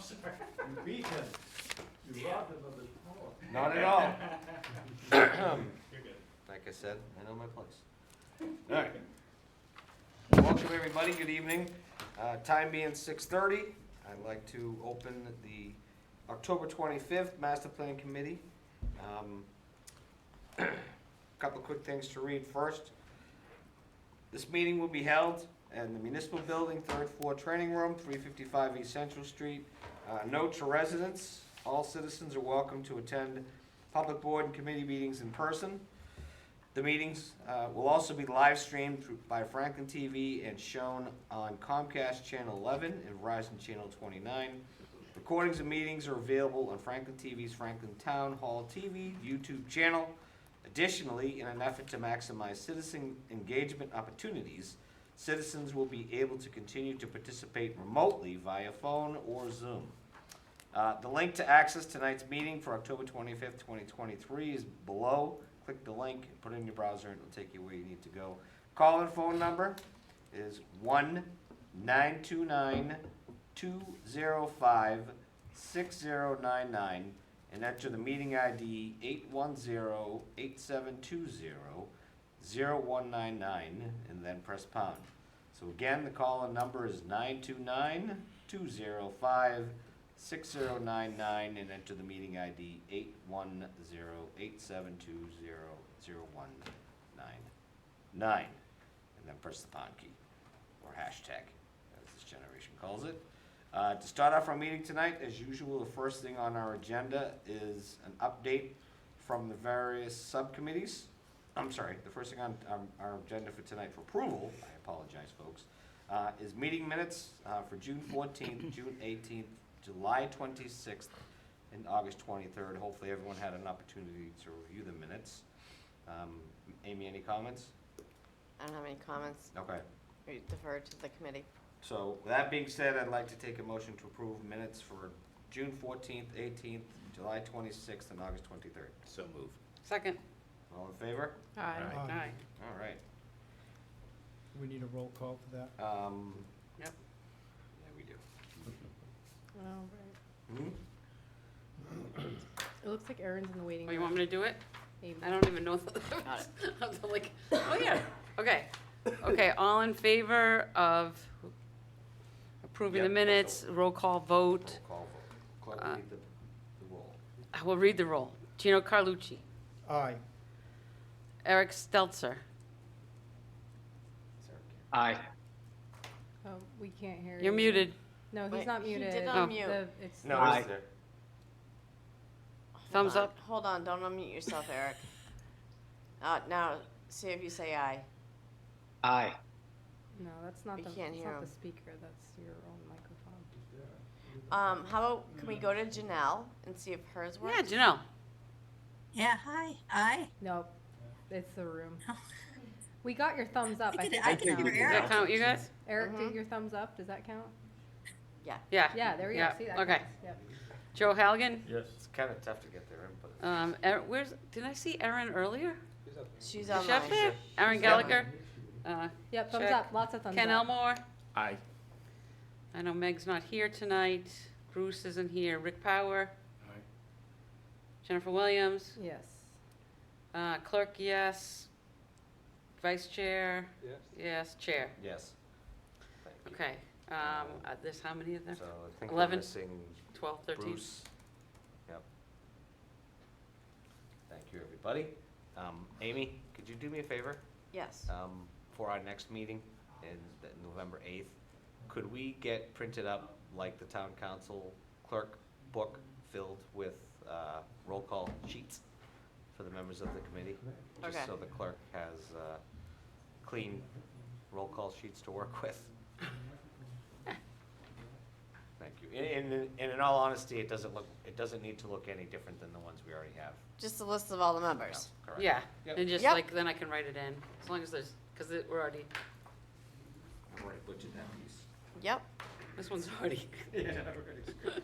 sorry. You beat him. You robbed him of his power. Not at all. You're good. Like I said, I know my place. All right. Welcome, everybody. Good evening. Time being 6:30, I'd like to open the October 25th Master Plan Committee. Couple quick things to read first. This meeting will be held in the Municipal Building, 3rd floor training room, 355 East Central Street. Note to residents, all citizens are welcome to attend public board and committee meetings in person. The meetings will also be live streamed by Franklin TV and shown on Comcast Channel 11 and Verizon Channel 29. Recordings of meetings are available on Franklin TV's Franklin Town Hall TV YouTube channel. Additionally, in an effort to maximize citizen engagement opportunities, citizens will be able to continue to participate remotely via phone or Zoom. The link to access tonight's meeting for October 25th, 2023 is below. Click the link, put it in your browser, and it'll take you where you need to go. Call-in phone number is 1-929-205-6099 and enter the meeting ID 810-8720-0199 and then press pound. So again, the call-in number is 929-205-6099 and enter the meeting ID 810-8720-0199 and then press the pound key or hashtag as this generation calls it. To start off our meeting tonight, as usual, the first thing on our agenda is an update from the various subcommittees. I'm sorry, the first thing on our agenda for tonight for approval, I apologize folks, is meeting minutes for June 14th, June 18th, July 26th, and August 23rd. Hopefully everyone had an opportunity to review the minutes. Amy, any comments? I don't have any comments. Okay. We defer to the committee. So with that being said, I'd like to take a motion to approve minutes for June 14th, 18th, July 26th, and August 23rd. So moved. Second. All in favor? Aye. Aye. All right. We need a roll call for that. Yep. Yeah, we do. Oh, right. Hmm? It looks like Erin's in the waiting Oh, room. you want me to do it? Maybe. I don't even know. Got it. I'm like, oh yeah, okay. Okay, all in favor of approving the Yep. minutes, roll call vote. Roll call vote. Clerk, read the roll. I will read the roll. Gino Carlucci, Aye. Eric Stelzer, Aye. Oh, we can't hear you. you're muted. No, he's Wait, not he muted. did Oh. unmute. It's No, Aye. is there? Thumbs Hold on. up. Hold on, don't unmute yourself, Eric. Now, see if you say aye. Aye. no, that's not We the. can't It's hear not him. the speaker. That's your own microphone. How about, can we go to Janelle and see if hers works? Yeah, Janelle. Yeah, hi. Aye. Nope, it's the room. We got your thumbs up. I did it. think I that did it for counts. Does that count, you guys? Eric, Mhm. did your thumbs up? Does that count? Yeah. Yeah. Yeah, there we Yeah, go. See that? okay. counts. Yep. Joe Halligan. Yes. It's kind of tough to get their input. Where's, did I see Erin earlier? She's Is she up online. there? Erin Gallagher. Yep. Thumbs Check. up. Lots of thumbs Ken up. Elmore. Aye. I know Meg's not here tonight. Bruce isn't here. Rick Power. Aye. Jennifer Williams. Yes. Clerk, yes. Vice Chair. Yes. Yes, Chair. Yes. Thank you. Okay. There's how many of them? So I think 11. we're missing 12, 13. Bruce. Yep. Thank you, everybody. Amy, could you do me a favor? Yes. For our next meeting in November 8th, could we get printed up like the town council clerk book filled with roll call sheets for the members of the committee? Just Okay. so the clerk has clean roll call sheets to work with. Thank you. And in all honesty, it doesn't need to look any different than the ones we already have. Just a list of all the members. No, correct. Yeah, Yep. and just Yep. like, then I can write it in, as long as there's, because we're already, I've already butchered that piece. Yep. this one's already, Yeah, I've already screwed.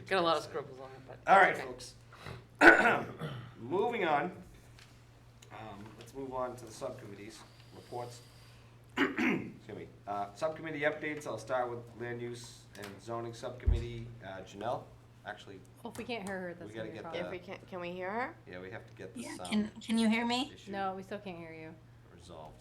got a lot of scribbles on it, but. All right, okay. folks. Moving on. Let's move on to the subcommittees reports. Excuse me. Subcommittee updates, I'll start with land use and zoning subcommittee. Janelle, actually, Well, if we can't hear her, that's We gotta gonna be a get problem. If we can we hear her? yeah, we have to get this Yeah, can you hear me? issue No, we still can't hear you. resolved.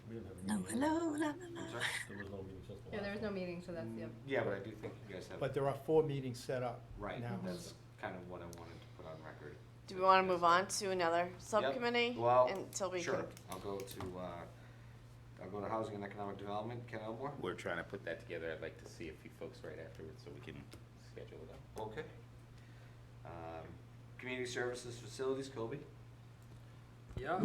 We didn't have a No, meeting. hello, la, la, la. I'm sorry? There was no meeting, just the Yeah, there last was no meeting, so that's the. Yeah, but I do think you guys have, But there are 4 meetings set up. right, now. that's kind of what I wanted to put on record. Do we want to move on to another subcommittee? Well, Until we Sure, can, I'll go to Housing and Economic Development, Ken Elmore. We're trying to put that together. I'd like to see a few folks right afterwards so we can schedule it up. Okay. Community Services Facilities, Kobe. Yeah,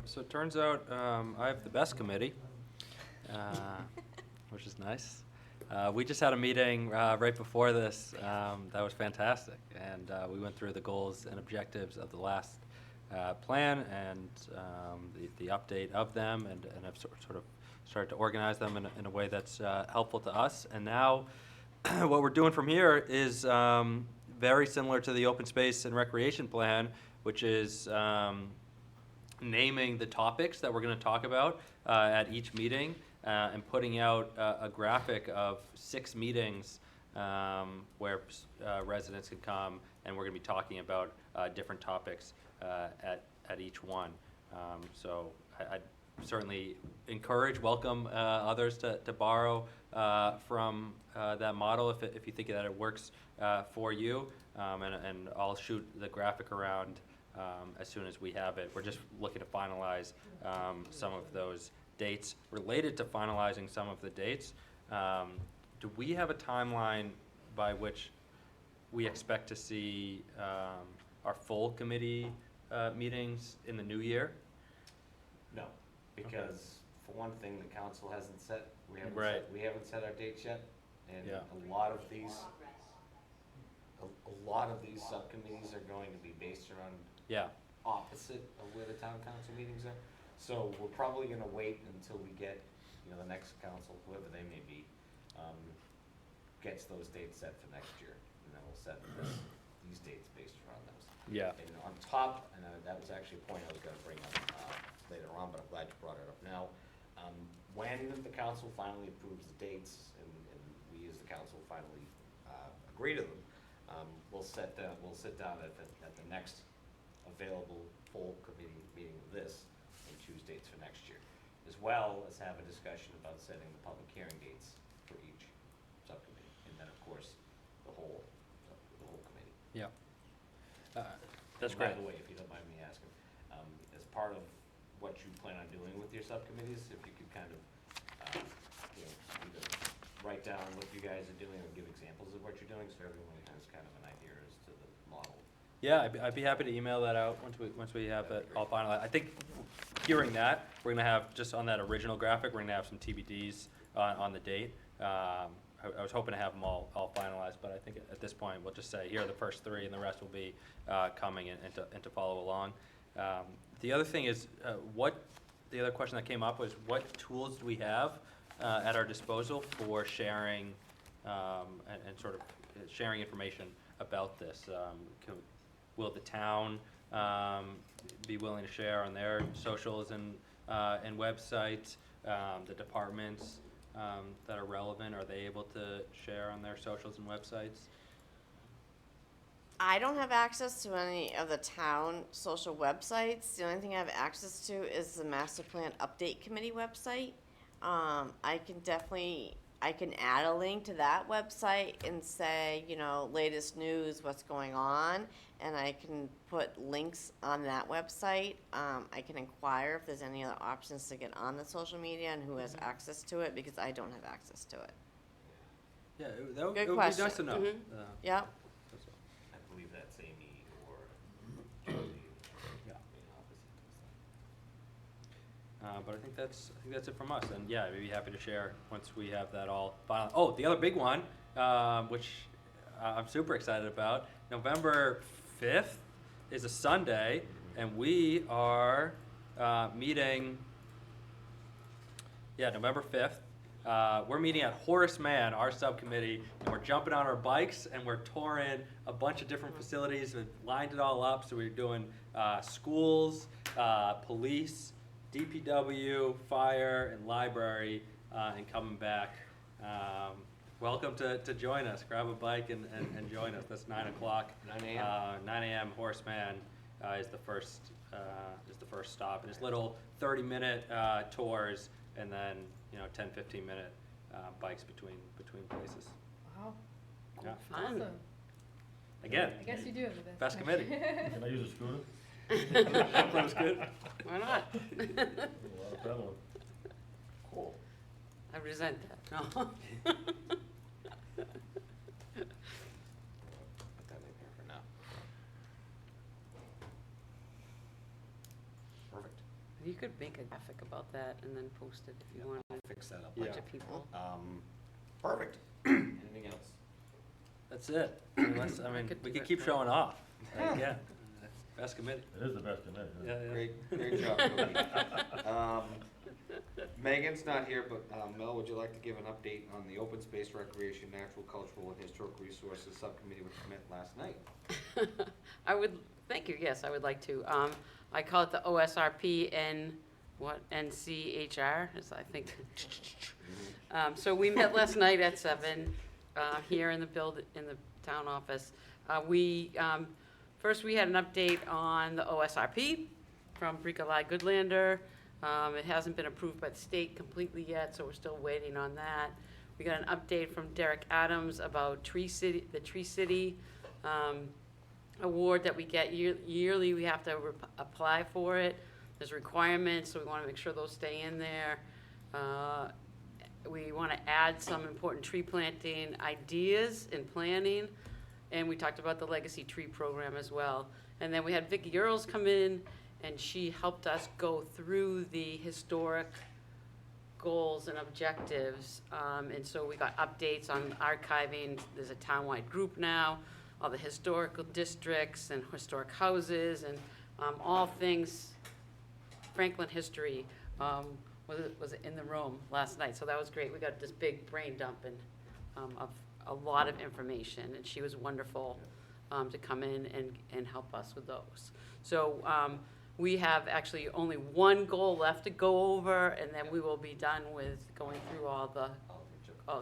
so it turns out I have the best committee, which is nice. We just had a meeting right before this that was fantastic, and we went through the goals and objectives of the last plan and the update of them, and have sort of started to organize them in a way that's helpful to us. And now what we're doing from here is very similar to the open space and recreation plan, which is naming the topics that we're going to talk about at each meeting and putting out a graphic of 6 meetings where residents can come, and we're going to be talking about different topics at each one. So I'd certainly welcome others to borrow from that model if you think that it works for you, and I'll shoot the graphic around as soon as we have it. We're just looking to finalize some of those dates. Related to finalizing some of the dates, do we have a timeline by which we expect to see our full committee meetings in the new year? No, because for one thing, the council hasn't set, Right. we haven't set our dates yet, and Yeah. a lot of these subcommittees are going to be based around Yeah, opposite of where the town council meetings are. So we're probably gonna wait until we get, the next council, whoever they may be, gets those dates set for next year, and then we'll set these dates based around those. yeah, And on top, and that was actually a point I was gonna bring up later on, but I'm glad you brought it up now. When the council finally approves the dates, and we as the council finally agree to them, we'll sit down at the next available full committee meeting of this and choose dates for next year, as well as have a discussion about setting the public hearing dates for each subcommittee, and then, of course, the whole committee. yeah. That's And by great. the way, if you don't mind me asking, as part of what you plan on doing with your subcommittees, if you could kind of, either write down what you guys are doing or give examples of what you're doing, so everyone has kind of an idea as to the model. Yeah, I'd be happy to email that out once we have it all finalized. I think hearing that, we're gonna have, just on that original graphic, we're gonna have some TBDs on the date. I was hoping to have them all finalized, but I think at this point, we'll just say, here are the first 3, and the rest will be coming and to follow along. The other thing is, the other question that came up was, what tools do we have at our disposal for sharing and sort of sharing information about this? Will the town be willing to share on their socials and websites? The departments that are relevant, are they able to share on their socials and websites? I don't have access to any of the town social websites. The only thing I have access to is the master plan update committee website. I can add a link to that website and say, latest news, what's going on, and I can put links on that website. I can inquire if there's any other options to get on the social media and who has access to it, because I don't have access to it. Yeah, Good it would be question. nice to know. Mhm. Yep. That's all. I believe that's Amy or Josie. Yeah. But I think that's it from us, and yeah, we'd be happy to share once we have that all final. Oh, the other big one, which I'm super excited about, November 5th is a Sunday, and we are meeting, November 5th. We're meeting at Horace Mann, our subcommittee, and we're jumping on our bikes and we're touring a bunch of different facilities. We've lined it all up, so we're doing schools, police, DPW, fire, and library, and coming back. Welcome to join us. Grab a bike and join us. That's 9 o'clock. 9 a.m.? 9 a.m. Horseman is the first stop, and it's little 30-minute tours, and then 10, 15-minute bikes between places. Wow, Yeah. Fun. awesome. Again, I guess you do have the best committee. Can I use a scooter? That was good. Why not? A lot of pedaling. Cool. I resent that. No. Put that in here for now. Perfect. You could make a graphic about that and then post it if you wanted I'll fix that up. a bunch Yeah. of people. Perfect. Anything else? That's it. Unless, I mean, could we do could it keep for- showing off. Again, best committee. It is the best committee. Yeah, yeah. Great job, Cody. Megan's not here, but Mel, would you like to give an update on the Open Space, Recreation, Natural, Cultural, and Historic Resources Subcommittee which met last night? I would, thank you, yes, I would like to. I call it the OSRP NCHR, is I think. So we met last night at 7, here in the town office. First we had an update on the OSRP from Bricolage Goodlander. It hasn't been approved by the state completely yet, so we're still waiting on that. We got an update from Derek Adams about the Tree City award that we get yearly. We have to apply for it. There's requirements, so we want to make sure those stay in there. We want to add some important tree planting ideas in planning, and we talked about the Legacy Tree Program as well. And then we had Vicki Earls come in, and she helped us go through the historic goals and objectives. And so we got updates on archiving. There's a townwide group now, all the historical districts and historic houses and all things Franklin history was in the room last night. So that was great. We got this big brain dump of a lot of information, and she was wonderful to come in and help us with those. So we have actually only one goal left to go over, and then we will be done with going through all the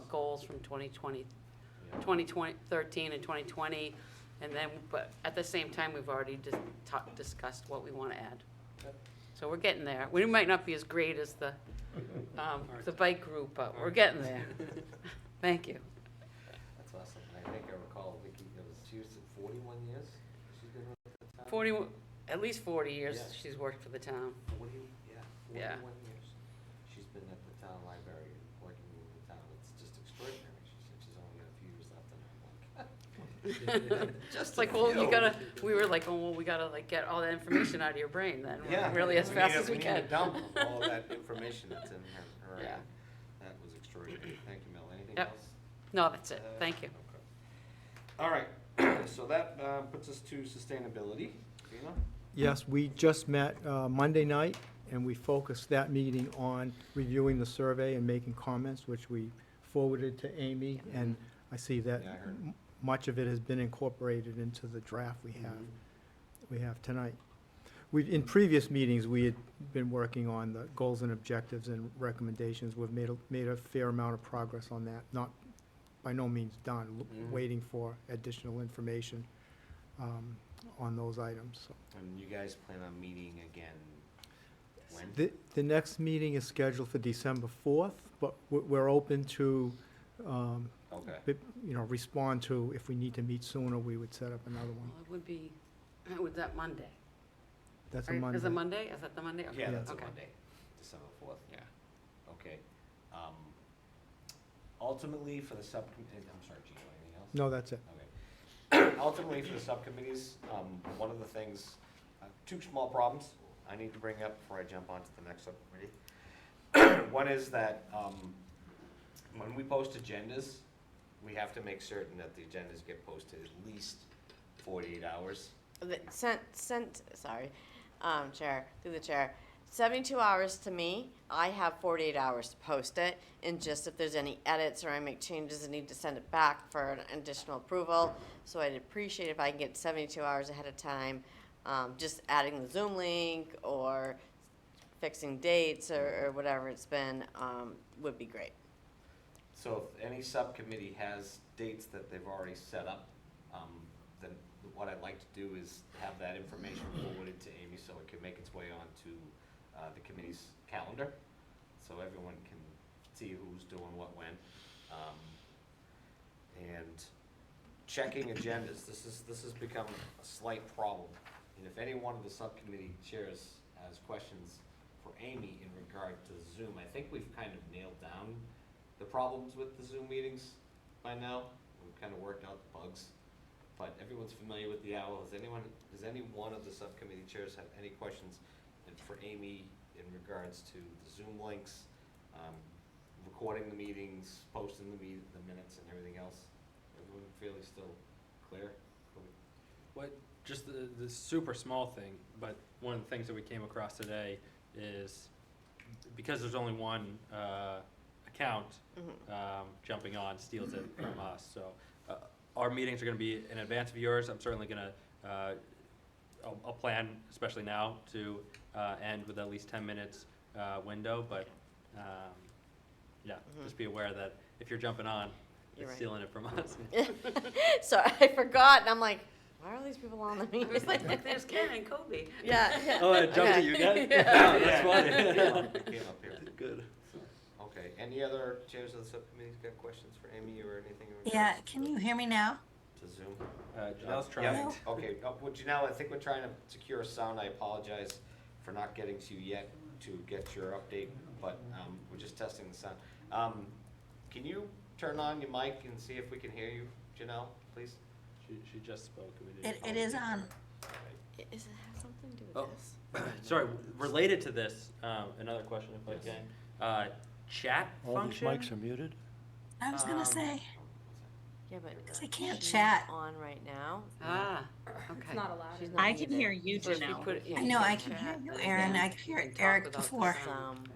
goals from 2013 and 2020. And then, but at the same time, we've already discussed what we want to add. So we're getting there. We might not be as great as the bike group, but we're getting there. Thank you. That's awesome. I think I recall Vicki, she was 41 years she's been with the town? 40, at least 40 years Yeah. she's worked for the town. 41 Yeah. years. She's been at the town library, working in the town. It's just extraordinary. She said she's only got a few years left, and I'm like, Just like, well, we were like, oh, well, we gotta like get all that information out of your brain then, yeah, really as fast as we need can. a dump of all that information that's in her. Yeah. That was extraordinary. Thank you, Mel. Anything Yep. else? No, that's it. Thank you. Okay. All right. So that puts us to sustainability. Dina? Yes, we just met Monday night, and we focused that meeting on reviewing the survey and making comments, which we forwarded to Amy, and I see that Yeah, I heard. much of it has been incorporated into the draft we have tonight. In previous meetings, we had been working on the goals and objectives and recommendations. We've made a fair amount of progress on that, not, by no means done, waiting for additional information on those items. So And you guys plan on meeting again when? The next meeting is scheduled for December 4th, but we're open to, Okay. respond to, if we need to meet sooner, we would set up another one. Well, it would be, was that Monday? That's a Right? Monday. Is it Monday? Is that the Monday? Okay. Yeah, that's a Okay. Monday, December 4th. Yeah. Okay. Ultimately, for the subcommittee, I'm sorry, Gino, anything else? No, that's it. Okay. Ultimately, for the subcommittees, one of the things, two small problems I need to bring up before I jump onto the next subcommittee. One is that when we post agendas, we have to make certain that the agendas get posted at least 48 hours. Sorry, Chair, through the chair. 72 hours to me, I have 48 hours to post it, and just if there's any edits or I make changes, I need to send it back for an additional approval. So I'd appreciate if I can get 72 hours ahead of time. just adding the Zoom link or fixing dates or whatever it's been, would be great. So if any subcommittee has dates that they've already set up, then what I'd like to do is have that information forwarded to Amy so it can make its way onto the committee's calendar, so everyone can see who's doing what when. And checking agendas, this has become a slight problem. And if any one of the subcommittee chairs has questions for Amy in regard to Zoom, I think we've kind of nailed down the problems with the Zoom meetings by now. We've kind of worked out the bugs, but everyone's familiar with the owl. Does any one of the subcommittee chairs have any questions for Amy in regards to the Zoom links, recording the meetings, posting the minutes and everything else? Everyone fairly still clear? What, just the super small thing, but one of the things that we came across today is, because there's only one account, jumping on steals it from us. So our meetings are gonna be in advance of yours. I'm certainly gonna, I'll plan, especially now, to end with at least 10 minutes window, but yeah, just be aware that if you're jumping on, You're it's right. stealing it from us. So I forgot, and I'm like, why are these people on the meeting? Like, there's Ken and Kobe. Yeah, yeah. Oh, it jumped at you again? Yeah, that's funny. It came up here. Good. Okay, any other chairs of the subcommittees got questions for Amy or anything in Yeah, regards can you hear me now? to Zoom? Janelle's Yeah, trying. okay, well, Janelle, I think we're trying to secure a sound. I apologize for not getting to you yet to get your update, but we're just testing the sound. Can you turn on your mic and see if we can hear you, Janelle, please? She just spoke. And we didn't It is on. Does it have something to do with Oh. this? Sorry, related to this, another question if I can. Chat function? are muted? I was gonna say, Yeah, but 'cause I can't she's chat. on right now. Ah, It's okay. not allowed. She's in not there. I can muted. hear you, So if you Janelle. put it- yeah, I you know, I can't can chat, hear you, then Aaron. yeah, I could hear you can talk Eric without the before. sound.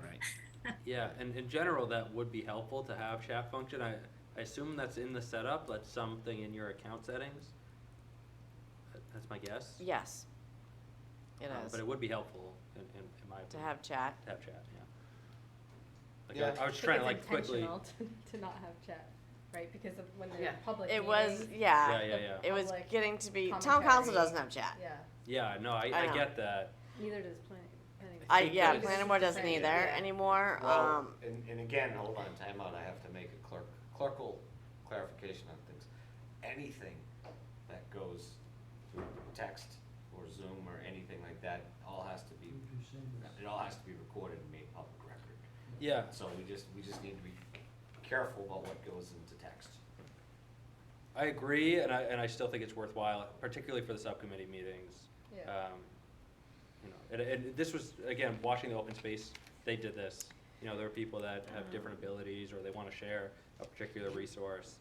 Yeah, and in general, that would be helpful to have chat function. I assume that's in the setup, that's something in your account settings. That's my guess. Yes. It is, But it would be helpful, in my to opinion, have chat. to have chat, yeah. Like, Yeah. I was I trying think to it's like quickly, intentional to not have chat, right? Because of when they're Yeah. public It was, meetings. yeah. yeah. It was Public getting to be, town commentary. council doesn't have chat. Yeah, Yeah, no, I know. get that. neither does planning. Yeah, Because- planning board doesn't either Yeah. anymore. Well, and again, hold on, time out. I have to make a clerical clarification on things. Anything that goes through text or Zoom or anything like that, it all has to be recorded and made public record. Yeah, So we just need to be careful about what goes into text. I agree, and I still think it's worthwhile, particularly for the subcommittee meetings. Yeah. You know, and this was, again, watching the open space, they did this. You know, there are people that have different abilities, or they wanna share a particular resource.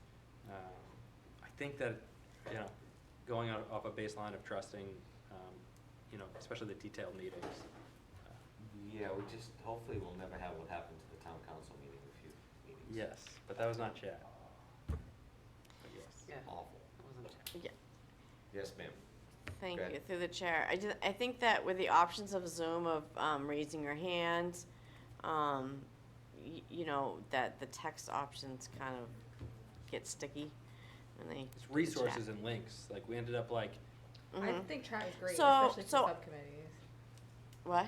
I think that, you know, going off a baseline of trusting, you know, especially the detailed meetings. Yeah, we just, hopefully we'll never have what happened to the town council meeting, a few meetings. Yes, but that was not chat. But yes. Yeah, Awful. wasn't it? Yes, ma'am. Thank Go ahead. you, through the chair. I think that with the options of Zoom of, raising your hand, you know, that the text options kind of get sticky when they. It's do the resources chat. and links, like, we ended up like, I Mhm. think chat is great, So- especially for so- subcommittees. What?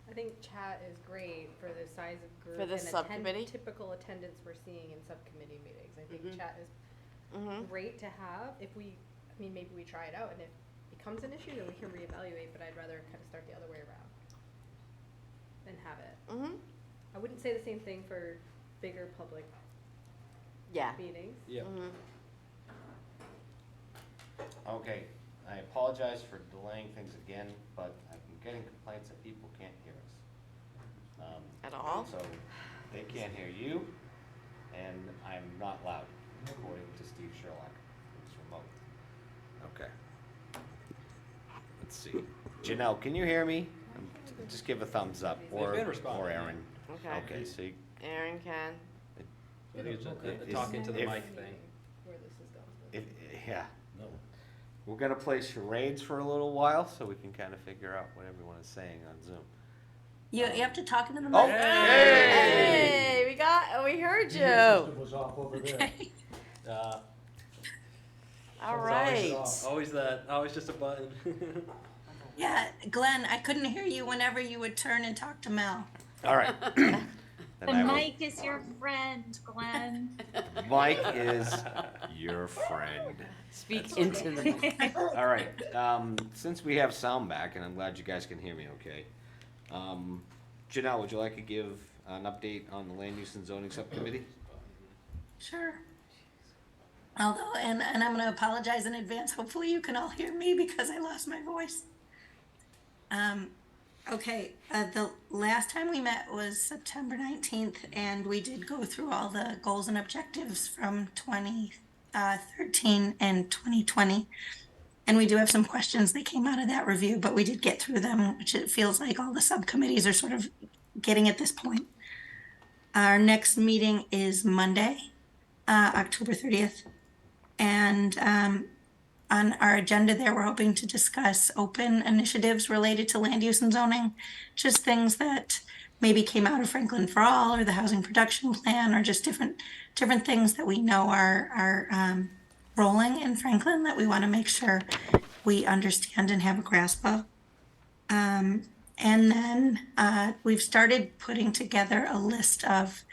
I think chat is great for the size of group For the and subcommittee? typical attendance we're seeing in subcommittee meetings. I think Mhm. chat is Mm-hmm. great to have. If we, I mean, maybe we try it out, and if it becomes an issue, then we can reevaluate. But I'd rather kind of start the other way around than have it. Mm-hmm. I wouldn't say the same thing for bigger public Yeah. meetings. yeah. Mm-hmm. Okay, I apologize for delaying things again, but I've been getting complaints that people can't hear us. At all? So they can't hear you, and I'm not loud, according to Steve Sherlock, who's remote. Okay. Let's see. Janelle, can you hear me? Just give a thumbs up, They've or been responding, yeah. Aaron. Okay. Okay, so you, Aaron can. I think it's a Is- talking to the if- mic thing. Where this is going. if, yeah. No. We're gonna play charades for a little while, so we can kind of figure out what everyone is saying on Zoom. You have to talk into the Oh, mic. Hey, we heard The you. system was off over there. Okay. All right. Always just a button. Yeah, Glenn, I couldn't hear you whenever you would turn and talk to Mel. All right. Then The I will- mic is your friend, Glenn. Mike is your friend. Speak into the. All right, since we have sound back, and I'm glad you guys can hear me okay, Janelle, would you like to give an update on the Land Use and Zoning Subcommittee? Sure. Although, and I'm gonna apologize in advance. Hopefully you can all hear me because I lost my voice. Okay, the last time we met was September 19th, and we did go through all the goals and objectives from 2013 and 2020. And we do have some questions that came out of that review, but we did get through them, which it feels like all the subcommittees are sort of getting at this point. Our next meeting is Monday, October 30th. And on our agenda there, we're hoping to discuss open initiatives related to land use and zoning, just things that maybe came out of Franklin for All or the Housing Production Plan, or just different things that we know are rolling in Franklin that we want to make sure we understand and have a grasp of. And then we've started putting together a list of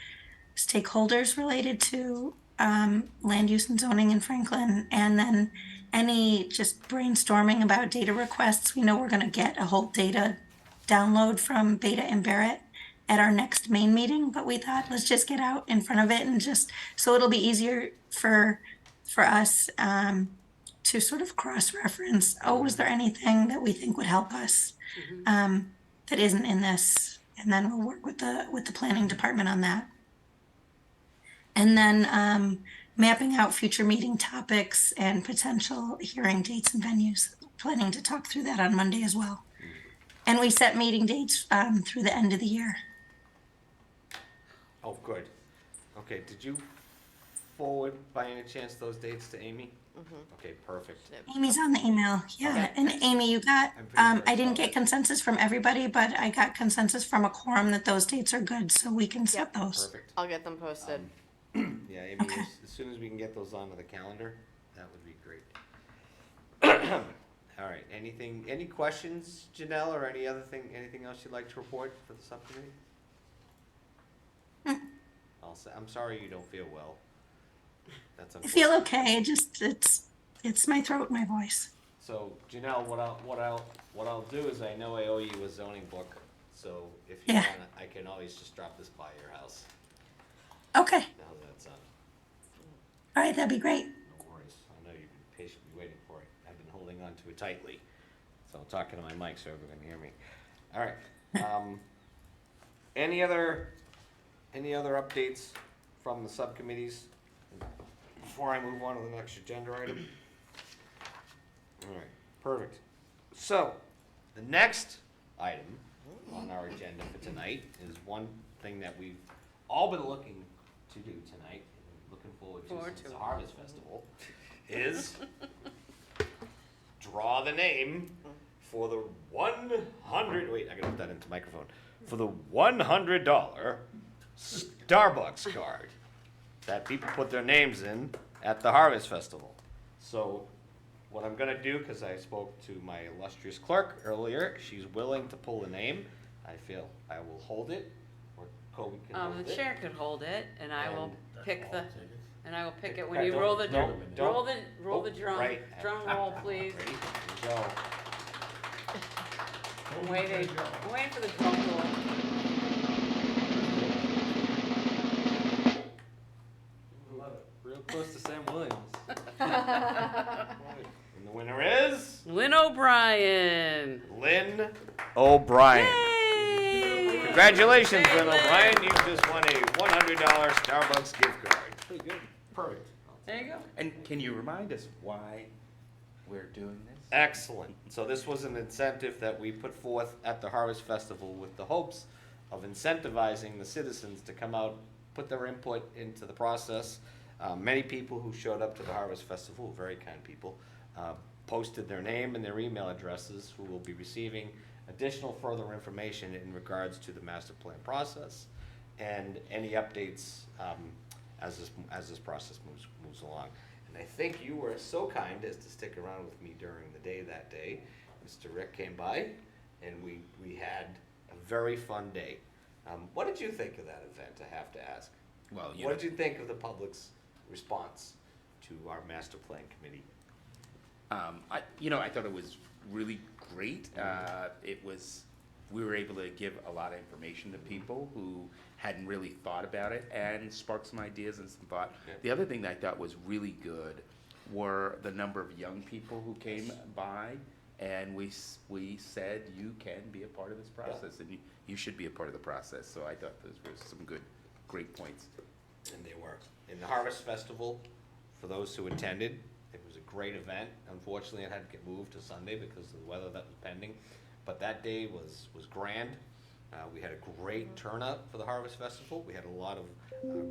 stakeholders related to land use and zoning in Franklin, and then any just brainstorming about data requests. We know we're going to get a whole data download from Beta and Barrett at our next main meeting, but we thought let's just get out in front of it and just so it'll be easier for us to sort of cross-reference. Oh, was there anything that we think would help us that isn't in this? And then we'll work with the planning department on that. And then mapping out future meeting topics and potential hearing dates and venues. Planning to talk through that on Monday as well. And we set meeting dates through the end of the year. Oh, good. Okay, did you forward by any chance those dates to Amy? Okay, perfect. Amy's on the email. Yeah, Okay. and Amy, you got, I'm pretty sure I didn't saw get it. consensus from everybody, but I got consensus from a quorum that those dates are good, so we can set Yep. those. Perfect. I'll get them posted. Yeah, Amy, Okay. as soon as we can get those onto the calendar, that would be great. All right, any questions, Janelle, or anything else you'd like to report for the subcommittee? I'm sorry you don't feel well. That's I unfortunate. feel okay, it's my throat and my voice. So Janelle, what I'll do is I know I owe you a zoning book, so if you Yeah. want, I can always just drop this by your house. Okay, How's that sound? all right, that'd be great. No worries. I know you've been patiently waiting for it. I've been holding on to it tightly. So I'm talking to my mic so everyone can hear me. All right. Any other updates from the subcommittees before I move on to the next agenda item? All right, perfect. So, the next item on our agenda for tonight is one thing that we've all been looking to do tonight, and looking forward to since the Harvest Festival, is draw the name for the 100, wait, I gotta put that into microphone, for the $100 Starbucks card that people put their names in at the Harvest Festival. So what I'm gonna do, because I spoke to my illustrious clerk earlier, she's willing to pull a name. I feel I will hold it, or Kobe can hold The it. chair could hold it, and I will pick the, and I will pick it when Okay, you roll the, don't- roll don't- the drum, right. drum roll, please. Ready? Here we go. I'm waiting for the drum roll. Love it. Real close to Sam Williams. And the winner is Lynn O'Brien. Lynn O'Brien. Yay! Congratulations, Hey, Lynn O'Brien. You just won a $100 Starbucks gift card. Pretty good. Perfect. There you go. And can you remind us why we're doing this? Excellent. So this was an incentive that we put forth at the Harvest Festival with the hopes of incentivizing the citizens to come out, put their input into the process. Many people who showed up to the Harvest Festival, very kind people, posted their name and their email addresses, who will be receiving additional further information in regards to the master plan process and any updates as this process moves along. And I think you were so kind as to stick around with me during the day that day. Mr. Rick came by, and we had a very fun day. What did you think of that event, I have to ask? Well, What did you think of the public's response to our master plan committee? I thought it was really great. We were able to give a lot of information to people who hadn't really thought about it and spark some ideas and some thought. Yeah. The other thing that I thought was really good were the number of young people who came by, and we said you can be a part of this process, and you should be a part of the process. So I thought those were some great points. And they were. In the Harvest Festival, for those who attended, it was a great event. Unfortunately, it had to get moved to Sunday because of the weather that was pending. But that day was grand. We had a great turnout for the Harvest Festival. We had a lot of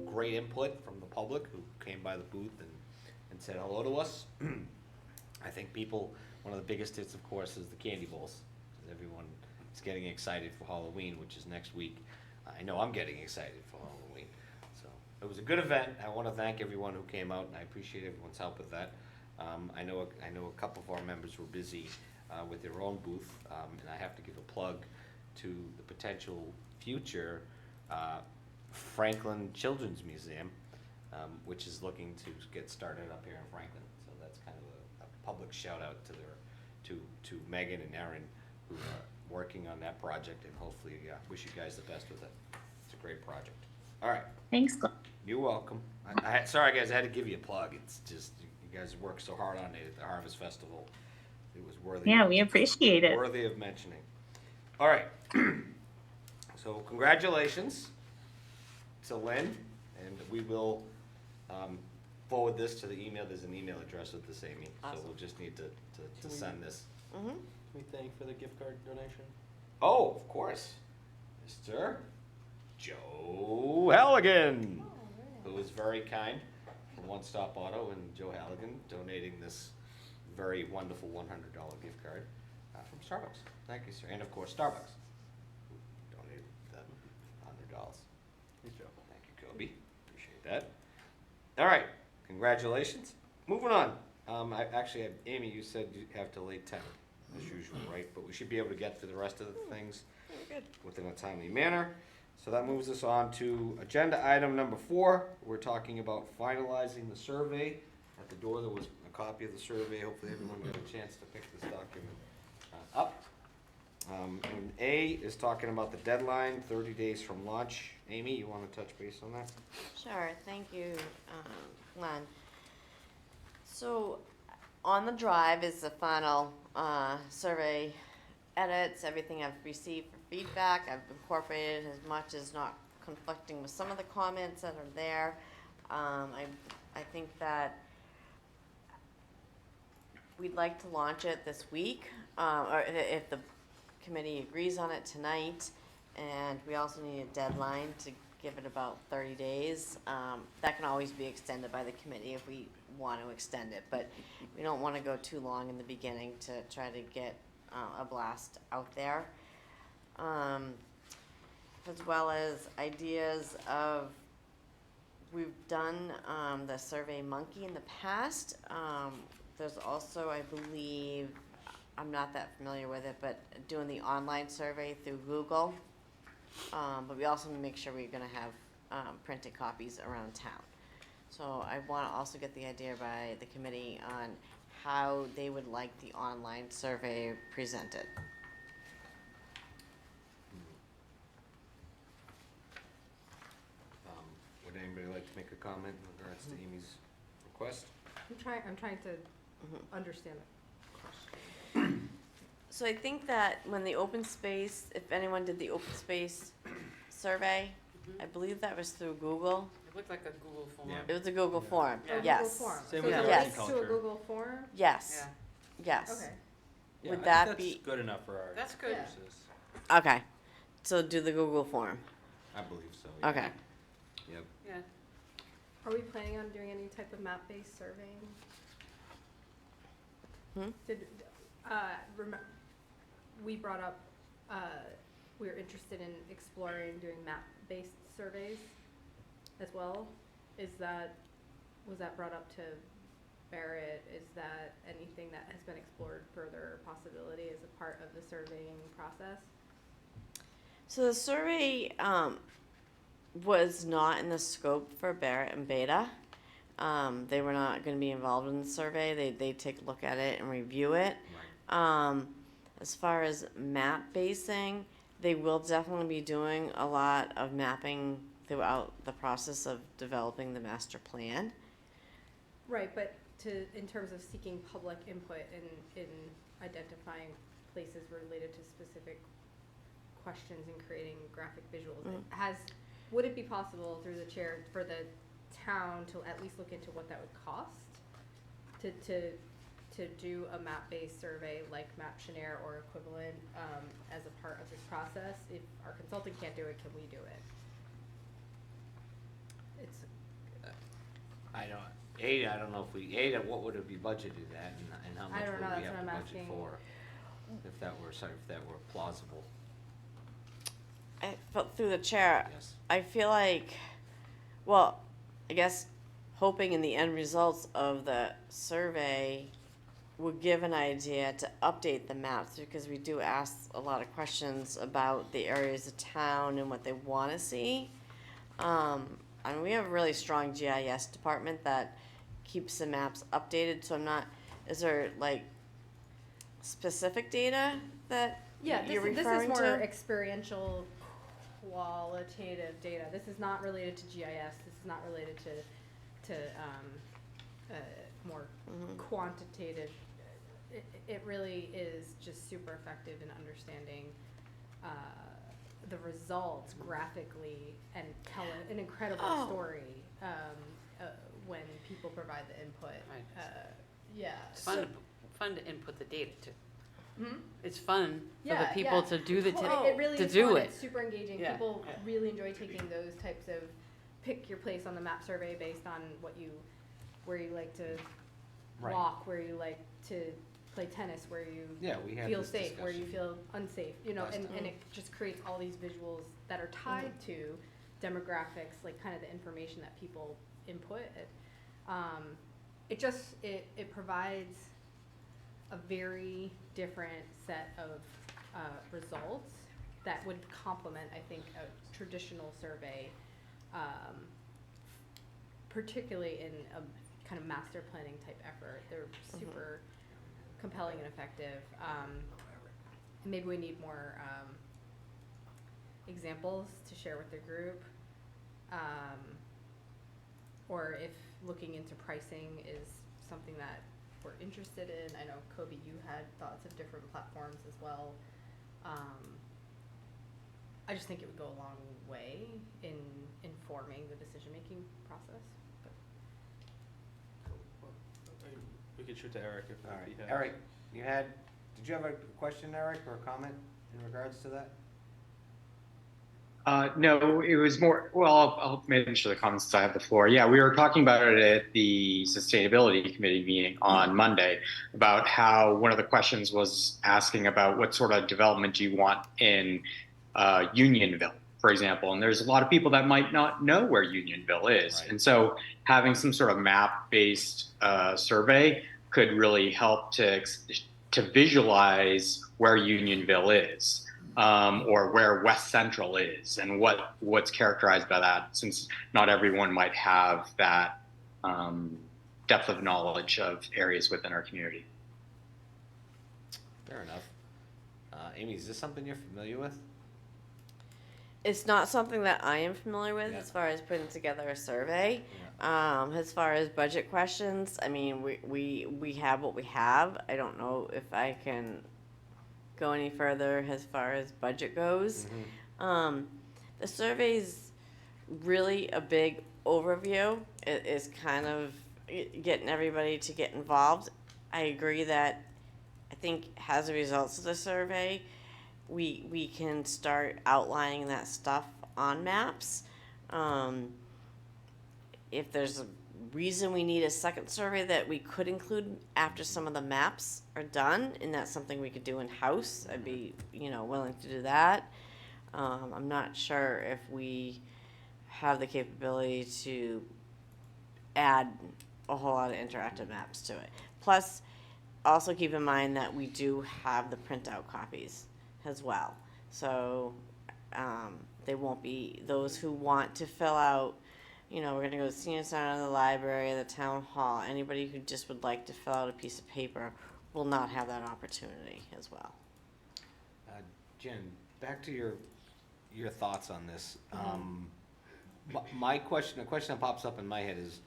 great input from the public who came by the booth and said hello to us. I think one of the biggest hits, of course, is the candy bowls, because everyone is getting excited for Halloween, which is next week. I know I'm getting excited for Halloween. So it was a good event. I want to thank everyone who came out, and I appreciate everyone's help with that. I know a couple of our members were busy with their own booth, and I have to give a plug to the potential future Franklin Children's Museum, which is looking to get started up here in Franklin. So that's kind of a public shout out to Megan and Erin, who are working on that project, and hopefully wish you guys the best with it. It's a great project. All right. Thanks, Glenn. You're welcome. Sorry guys, I had to give you a plug. It's just, you guys worked so hard on it at the Harvest Festival. It was worthy. Yeah, we appreciate it. Worthy of mentioning. All right. So congratulations to Lynn, and we will forward this to the email. There's an email address with this, Amy. So Awesome. we'll just need to send this. Mm-hmm. Can we thank for the gift card donation? Oh, of course. Mr. Joe Halligan, who was very kind from One Stop Auto, and Joe Halligan donating this very wonderful $100 gift card from Starbucks. Thank you, sir. And of course, Starbucks, who donated the $100. Thanks, Joe. Thank you, Kobe. Appreciate that. All right, congratulations. Moving on. Amy, you said you have till 8:10 as usual, right? But we should be able to get through the rest of the things Good. within a timely manner. So that moves us on to agenda item number 4. We're talking about finalizing the survey. At the door, there was a copy of the survey. Hopefully everyone got a chance to pick this document up. And A is talking about the deadline, 30 days from launch. Amy, you want to touch base on that? Sure, thank you, Glenn. So, on the drive is the final survey edits, everything I've received for feedback. I've incorporated as much as not conflicting with some of the comments that are there. I think that we'd like to launch it this week, or if the committee agrees on it tonight. And we also need a deadline to give it about 30 days. That can always be extended by the committee if we want to extend it, but we don't want to go too long in the beginning to try to get a blast out there. As well as ideas of, we've done the Survey Monkey in the past. There's also, I believe, I'm not that familiar with it, but doing the online survey through Google. But we also need to make sure we're gonna have printed copies around town. So I wanna also get the idea by the committee on how they would like the online survey presented. Would anybody like to make a comment in regards to Amy's request? I'm trying to Mhm. understand the question. So I think that when the open space, if anyone did the open space survey, I believe that was through Google. It looked like a Google form. Yeah. It was a Google form, Yeah. Oh, yes. Google Form. Same So with it's a Yes. link to a horticulture. Google Form? Yes, Yeah, yes. Okay. Yeah, Would I that think be- that's good enough for our that's good. Yeah. purposes. Okay, so do the Google form, I believe so. yeah. okay. Yep. Yeah. Are we planning on doing any type of map-based surveying? Did, we brought up, we were interested in exploring doing map-based surveys as well. Was that brought up to Barrett? Is that anything that has been explored further, possibility as a part of the surveying process? So the survey was not in the scope for Barrett and Beta. They were not going to be involved in the survey. They take a look at it and review it. As far as map basing, they will definitely be doing a lot of mapping throughout the process of developing the master plan. Right, but in terms of seeking public input in identifying places related to specific questions and creating graphic visuals, would it be possible through the chair for the town to at least look into what that would cost to do a map-based survey like Maptionaire or equivalent as a part of this process? If our consultant can't do it, can we do it? I don't know if we, what would it be budgeted at and how much I don't would know, we that's have what to I'm budget asking. for? If that were plausible, I felt through the chair. yes. I feel like, well, I guess hoping in the end results of the survey would give an idea to update the maps, because we do ask a lot of questions about the areas of town and what they want to see. I mean, we have a really strong GIS department that keeps the maps updated, so is there like specific data that Yeah, you're this is referring more to? experiential, qualitative data. This is not related to GIS. This is not related to more quantitative. It really is just super effective in understanding the results graphically and tell an incredible story when people provide the input. Right. Yeah. It's fun to input the data too. Hmm? It's fun for the Yeah, people yeah. to do the, Well, it really to is do fun. it. It's super engaging. Yeah, People yeah. really enjoy taking those types of pick your place on the map survey based on where you like to Right. walk, where you like to play tennis, where you Yeah, we had feel this safe, where you discussion. feel unsafe, Last and time. it just creates all these visuals that are tied to demographics, like kind of the information that people input. It provides a very different set of results that would complement, I think, a traditional survey, particularly in a kind of master planning type effort. They're super compelling and effective. Maybe we need more examples to share with the group. Or if looking into pricing is something that we're interested in. I know, Kobe, you had thoughts of different platforms as well. I just think it would go a long way in informing the decision-making process. We could shoot to Eric if All right, he has. Eric, did you have a question, Eric, or a comment in regards to that? No, it was more, well, I'll mention the comments since I have the floor. Yeah, we were talking about it at the Sustainability Committee meeting on Monday about how one of the questions was asking about what sort of development do you want in Unionville, for example. And there's a lot of people that might not know where Unionville is. Right. And so having some sort of map-based survey could really help to visualize where Unionville is. Or where West Central is, and what's characterized by that, since not everyone might have that depth of knowledge of areas within our community. Fair enough. Amy, is this something you're familiar with? It's not something that I am familiar with Yeah. as far as putting together a survey. As far as budget questions, I mean, we have what we have. I don't know if I can go any further as far as budget goes. The survey's really a big overview. It is kind of getting everybody to get involved. I agree that I think as a result of the survey, we can start outlining that stuff on maps. if there's a reason we need a second survey that we could include after some of the maps are done, and that's something we could do in-house, I'd be, willing to do that. I'm not sure if we have the capability to add a whole lot of interactive maps to it. Plus, also keep in mind that we do have the printout copies as well. So, they won't be, those who want to fill out, we're gonna go to the senior center, the library, the town hall, anybody who just would like to fill out a piece of paper will not have that opportunity as well. Jen, back to your thoughts on this. My question, the question that pops up in my head is,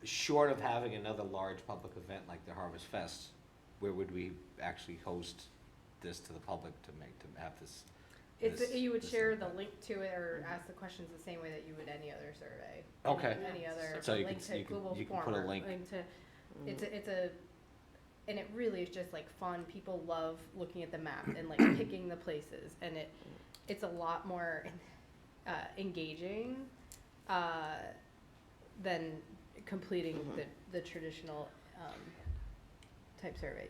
short of having another large public event like the Harvest Fest, where would we actually host this to the public to have this? You would this share the event? link to it or ask the questions the same way that you would any other survey. Okay. Any other So you link can- to you can- Google you can form put a or link. to, it's a, and it really is just like fun. People love looking at the map and like picking the places, and it's a lot more engaging than completing the traditional type survey.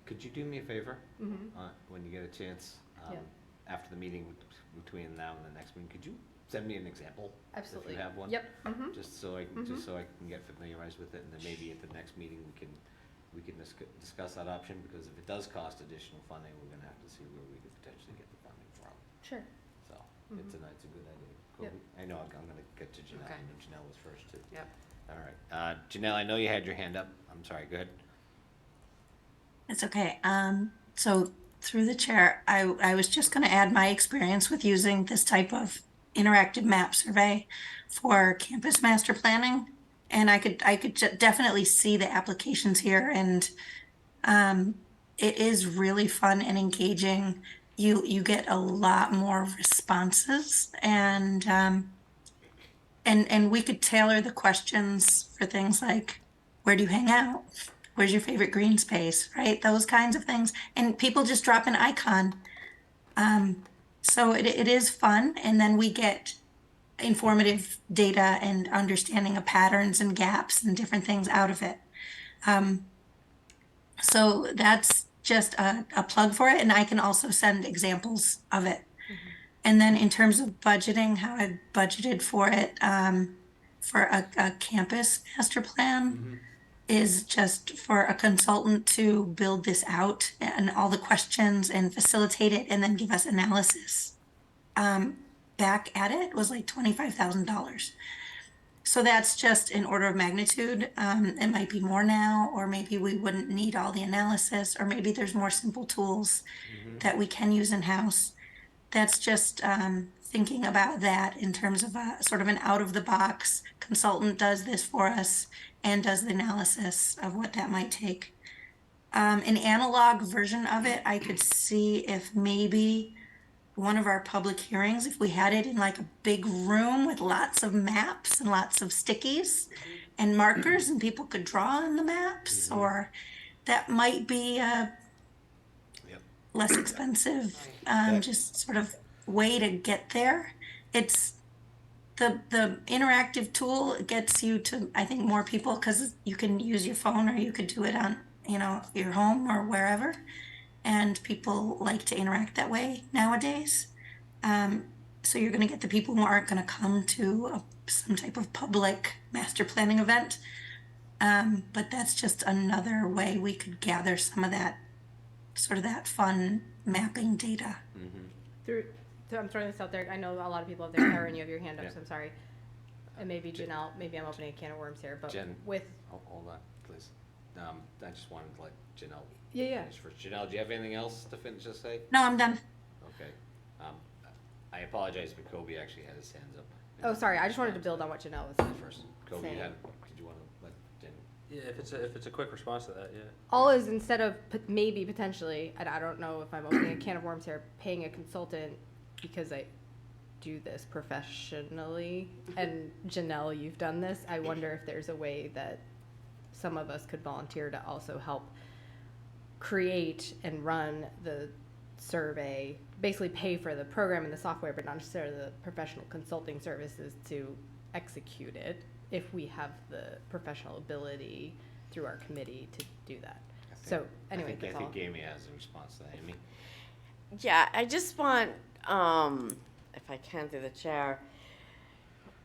Could you do me a favor? Mm-hmm. When you get a chance, Yeah. after the meeting, between now and the next meeting, could you send me an example? Absolutely. If you have one? Yep. Mm-hmm. Just so I can get familiarized with it, and then maybe at the next meeting, we can discuss that option, because if it does cost additional funding, we're gonna have to see where we could potentially get the funding from. Sure. So, it's a good idea. Yep. Kobe? I know I'm gonna get to Janelle, Okay. I know Janelle was first too. Yep. All right, Janelle, I know you had your hand up, I'm sorry, go ahead. It's okay. So through the chair, I was just going to add my experience with using this type of interactive map survey for campus master planning, and I could definitely see the applications here, and it is really fun and engaging. You get a lot more responses, and we could tailor the questions for things like, where do you hang out? Where's your favorite green space, right? Those kinds of things. And people just drop an icon. So it is fun. And then we get informative data and understanding of patterns and gaps and different things out of it. So that's just a plug for it. And I can also send examples of it. And then in terms of budgeting, how I budgeted for it, for a campus master plan, is just for a consultant to build this out and all the questions and facilitate it and then give us analysis. Back at it was like $25,000. So that's just an order of magnitude. It might be more now, or maybe we wouldn't need all the analysis, or maybe there's more simple tools that we can use in-house. That's just thinking about that in terms of a sort of an out-of-the-box consultant does this for us and does the analysis of what that might take. An analog version of it, I could see if maybe one of our public hearings, if we had it in like a big room with lots of maps and lots of stickies and markers, and people could draw on the maps, or that might be a less expensive, just sort of way to get there. It's the interactive tool gets you to, I think, more people, because you can use your phone, or you could do it on, your home or wherever. And people like to interact that way nowadays. So you're going to get the people who aren't going to come to some type of public master planning event. But that's just another way we could gather some of that, sort of that fun mapping data. So I'm throwing this out there. I know a lot of people have their Karen, you have your hand up, Yeah. so I'm sorry. And maybe Janelle, maybe I'm opening a can of worms here, but Jen. with, Hold on, please. I just wanted to let Janelle yeah. finish first. Janelle, do you have anything else to finish to say? No, I'm done. Okay. I apologize, but Kobe actually had his hands up. Oh, sorry, I just wanted to build on what Janelle was First, Kobe, saying. did you want to let Jen? Yeah, if it's a quick response to that, yeah. All is, instead of maybe potentially, and I don't know if I'm opening a can of worms here, paying a consultant, because I do this professionally, and Janelle, you've done this, I wonder if there's a way that some of us could volunteer to also help create and run the survey, basically pay for the program and the software, but not necessarily the professional consulting services to execute it if we have the professional ability through our committee to do that. So anyway, that's I all. think Amy has a response to that. Amy? Yeah, I just want, if I can through the chair,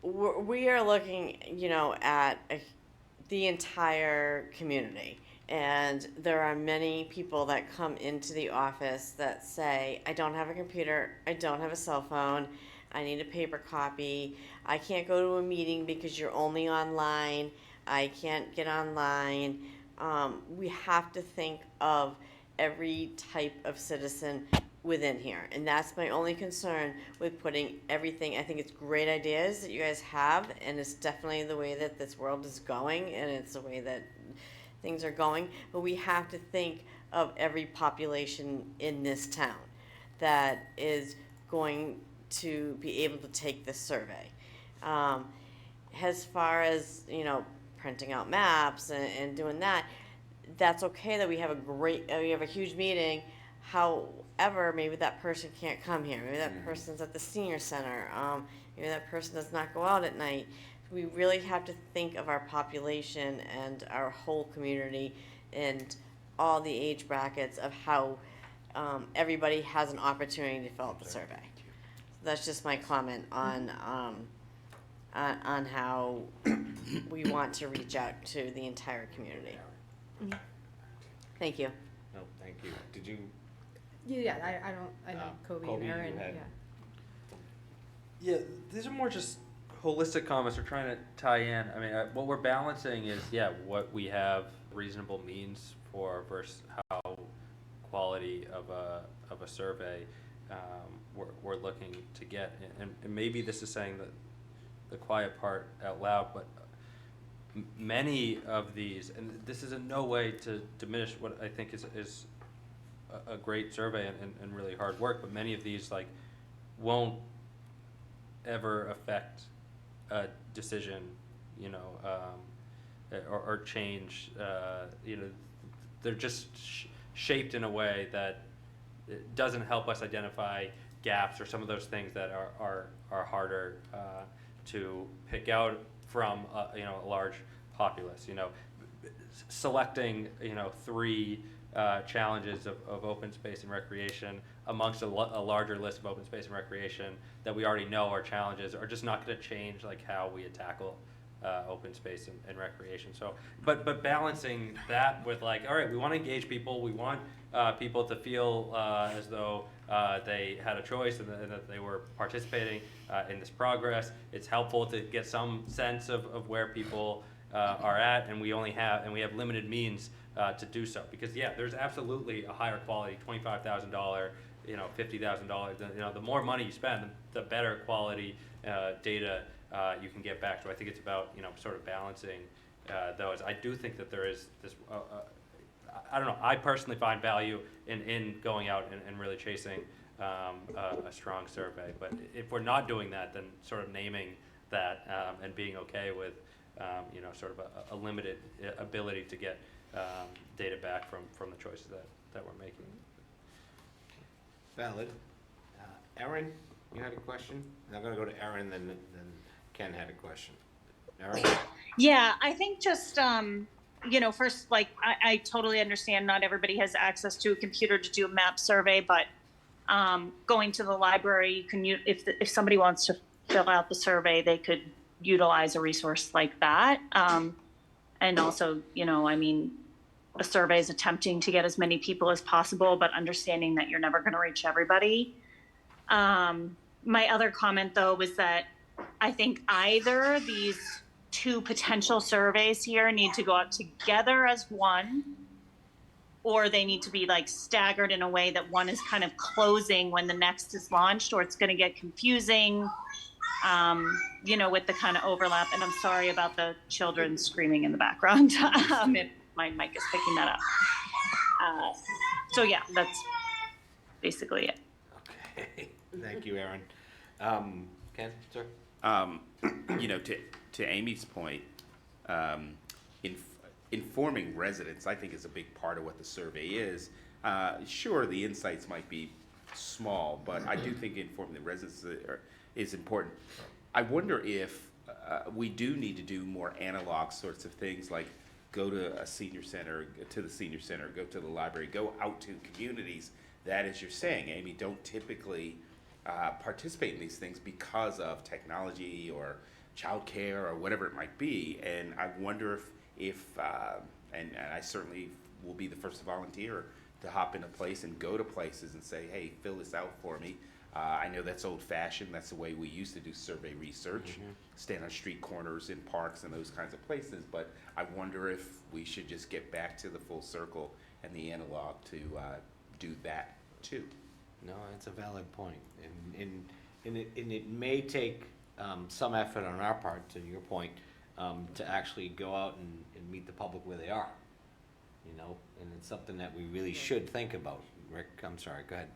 we are looking, at the entire community. And there are many people that come into the office that say, I don't have a computer, I don't have a cell phone, I need a paper copy, I can't go to a meeting because you're only online, I can't get online. We have to think of every type of citizen within here. And that's my only concern with putting everything. I think it's great ideas that you guys have, and it's definitely the way that this world is going, and it's the way that things are going. But we have to think of every population in this town that is going to be able to take this survey. As far as, printing out maps and doing that, that's okay that we have we have a huge meeting. However, maybe that person can't come here. Maybe that person's at the senior center. Maybe that person does not go out at night. We really have to think of our population and our whole community and all the age brackets of how everybody has an opportunity to fill out the survey. So that's just my comment on how we want to reach out to the entire community. Thank you. No, thank you. Did you? Yeah, I know Kobe Kobe, and you Aaron, had- yeah. Yeah, these are more just holistic comments we're trying to tie in. I mean, what we're balancing is, what we have reasonable means for versus how quality of a survey we're looking to get. And maybe this is saying the quiet part out loud, but many of these, and this is in no way to diminish what I think is a great survey and really hard work, but many of these won't ever affect a decision, or change. They're just shaped in a way that it doesn't help us identify gaps or some of those things that are harder to pick out from a large populace. Selecting 3 challenges of open space and recreation amongst a larger list of open space and recreation that we already know are challenges are just not going to change how we tackle open space and recreation. So, but balancing that with all right, we want to engage people. We want people to feel as though they had a choice and that they were participating in this progress. It's helpful to get some sense of where people are at, and we have limited means to do so. Because there's absolutely a higher quality $25,000, $50,000. The more money you spend, the better quality data you can get back. So I think it's about sort of balancing those. I do think that there is this. I don't know. I personally find value in going out and really chasing a strong survey. But if we're not doing that, then sort of naming that and being okay with sort of a limited ability to get data back from the choices that we're making. Valid. Erin, you had a question? And I'm going to go to Erin, then Ken had a question. Erin? Yeah, I think just, first, I totally understand not everybody has access to a computer to do a map survey, but going to the library, you can if somebody wants to fill out the survey, they could utilize a resource like that. And also, a survey is attempting to get as many people as possible, but understanding that you're never going to reach everybody. My other comment, though, was that I think either these 2 potential surveys here need to go out together as one, or they need to be staggered in a way that one is kind of closing when the next is launched, or it's going to get confusing, with the kind of overlap. And I'm sorry about the children screaming in the background. My mic is picking that up. So yeah, that's basically it. Okay. Thank you, Erin. Ken, sir? To Amy's point, informing residents, I think, is a big part of what the survey is. Sure, the insights might be small, but I do think informing the residents is important. I wonder if we do need to do more analog sorts of things, like go to a senior center, go to the senior center, go to the library, go out to communities that, as you're saying, Amy, don't typically participate in these things because of technology or childcare or whatever it might be. And I wonder if and I certainly will be the first to volunteer to hop in a place and go to places and say, hey, fill this out for me. I know that's old-fashioned. That's the way we used to do survey research, stand on street corners in parks and those kinds of places. But I wonder if we should just get back to the full circle and the analog to do that too. No, it's a valid point, and it may take some effort on our part, to your point, to actually go out and meet the public where they are, you know, and it's something that we really should think about. Rick, I'm sorry, go ahead.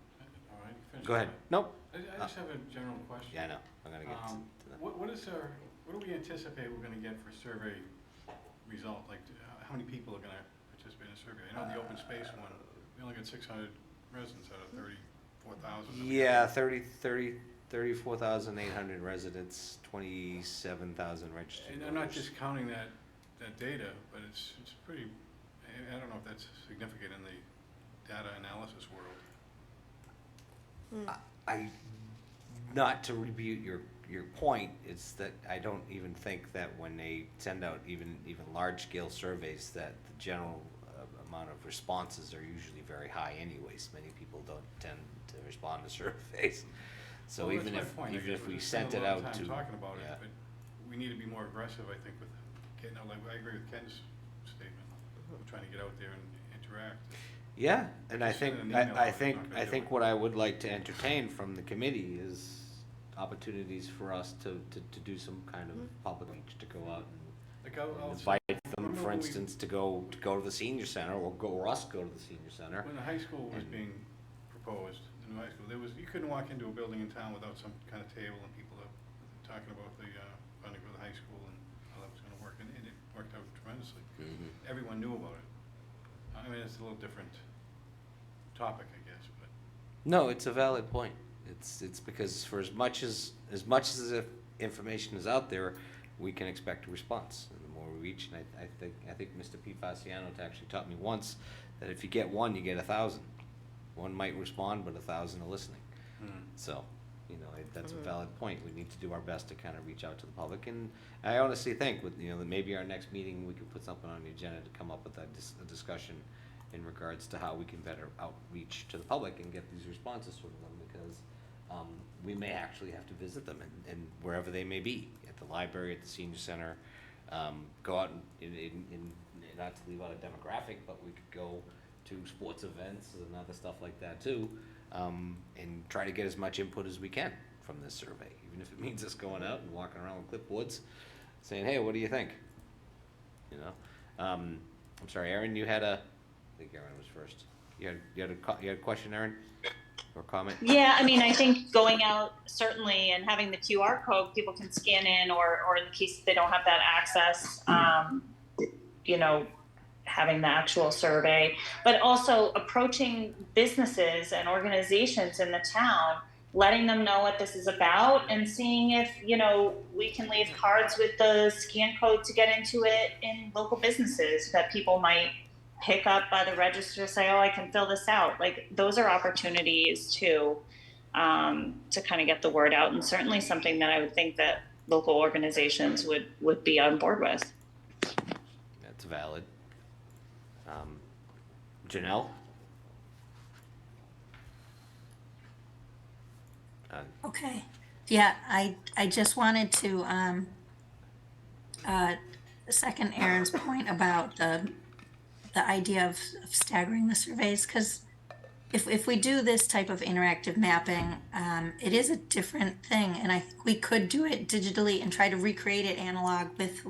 All right, finish Go ahead. that. Nope. I just have a general question. Yeah, I know, I'm gonna get to that. What do we anticipate we're gonna get for survey result? Like, how many people are gonna participate in a survey? I know the open space one, we only got 600 residents out of 34,000. Yeah, 34,800 residents, 27,000 registered And I'm not voters. just counting that data, but it's pretty, I don't know if that's significant in the data analysis world. I, not to rebuke your point, it's that I don't even think that when they send out even large-scale surveys, that the general amount of responses are usually very high anyways. Many people don't tend to respond to surveys. So Well, even that's if, my point, I even guess. if We we just spent sent a it lot of out time to. talking about it, yeah. but we need to be more aggressive, I think, with getting out, like, I agree with Ken's statement. We're trying to get out there and interact. Yeah, and I Just think, sending an email I out is think, not gonna I do think it. what I would like to entertain from the committee is opportunities for us to do some kind of public reach, to go out Like, and I'll invite them, remember for when we- instance, to go to the senior center, or us go to the senior center. When the high school was And- being proposed, the new high school, you couldn't walk into a building in town without some kind of table and people talking about the funding for the high school and how that was gonna work, and it worked out tremendously. Everyone knew about it. I mean, it's a little different topic, I guess, but. No, it's a valid point. It's because for as much as the information is out there, we can expect a response. And the more we reach, and I think Mr. Pete Fasciano actually taught me once that if you get one, you get 1,000. One might respond, but 1,000 are listening. So, you know, that's a valid point. We need to do our best to kind of reach out to the public. And I honestly think with, you know, that maybe our next meeting, we could put something on the agenda to come up with a discussion in regards to how we can better outreach to the public and get these responses from them, because we may actually have to visit them and wherever they may be, at the library, at the senior center, go out and not to leave out a demographic, but we could go to sports events and other stuff like that too, and try to get as much input as we can from this survey, even if it means us going out and walking around with clipboards, saying, hey, what do you think? You know, I'm sorry, Aaron, you had I think Aaron was first. You had a question, Aaron, or comment? Yeah, I mean, I think going out certainly and having the QR code, people can scan in, or in the case they don't have that access, you know, having the actual survey, but also approaching businesses and organizations in the town, letting them know what this is about, and seeing if, you know, we can leave cards with the scan code to get into it in local businesses that people might pick up by the register, say, oh, I can fill this out. Like, those are opportunities to kind of get the word out, and certainly something that I would think that local organizations would be on board with. That's valid. Janelle? Okay. Yeah, I just wanted to second Aaron's point about the idea of staggering the surveys, because if we do this type of interactive mapping, it is a different thing, and I think we could do it digitally and try to recreate it analog with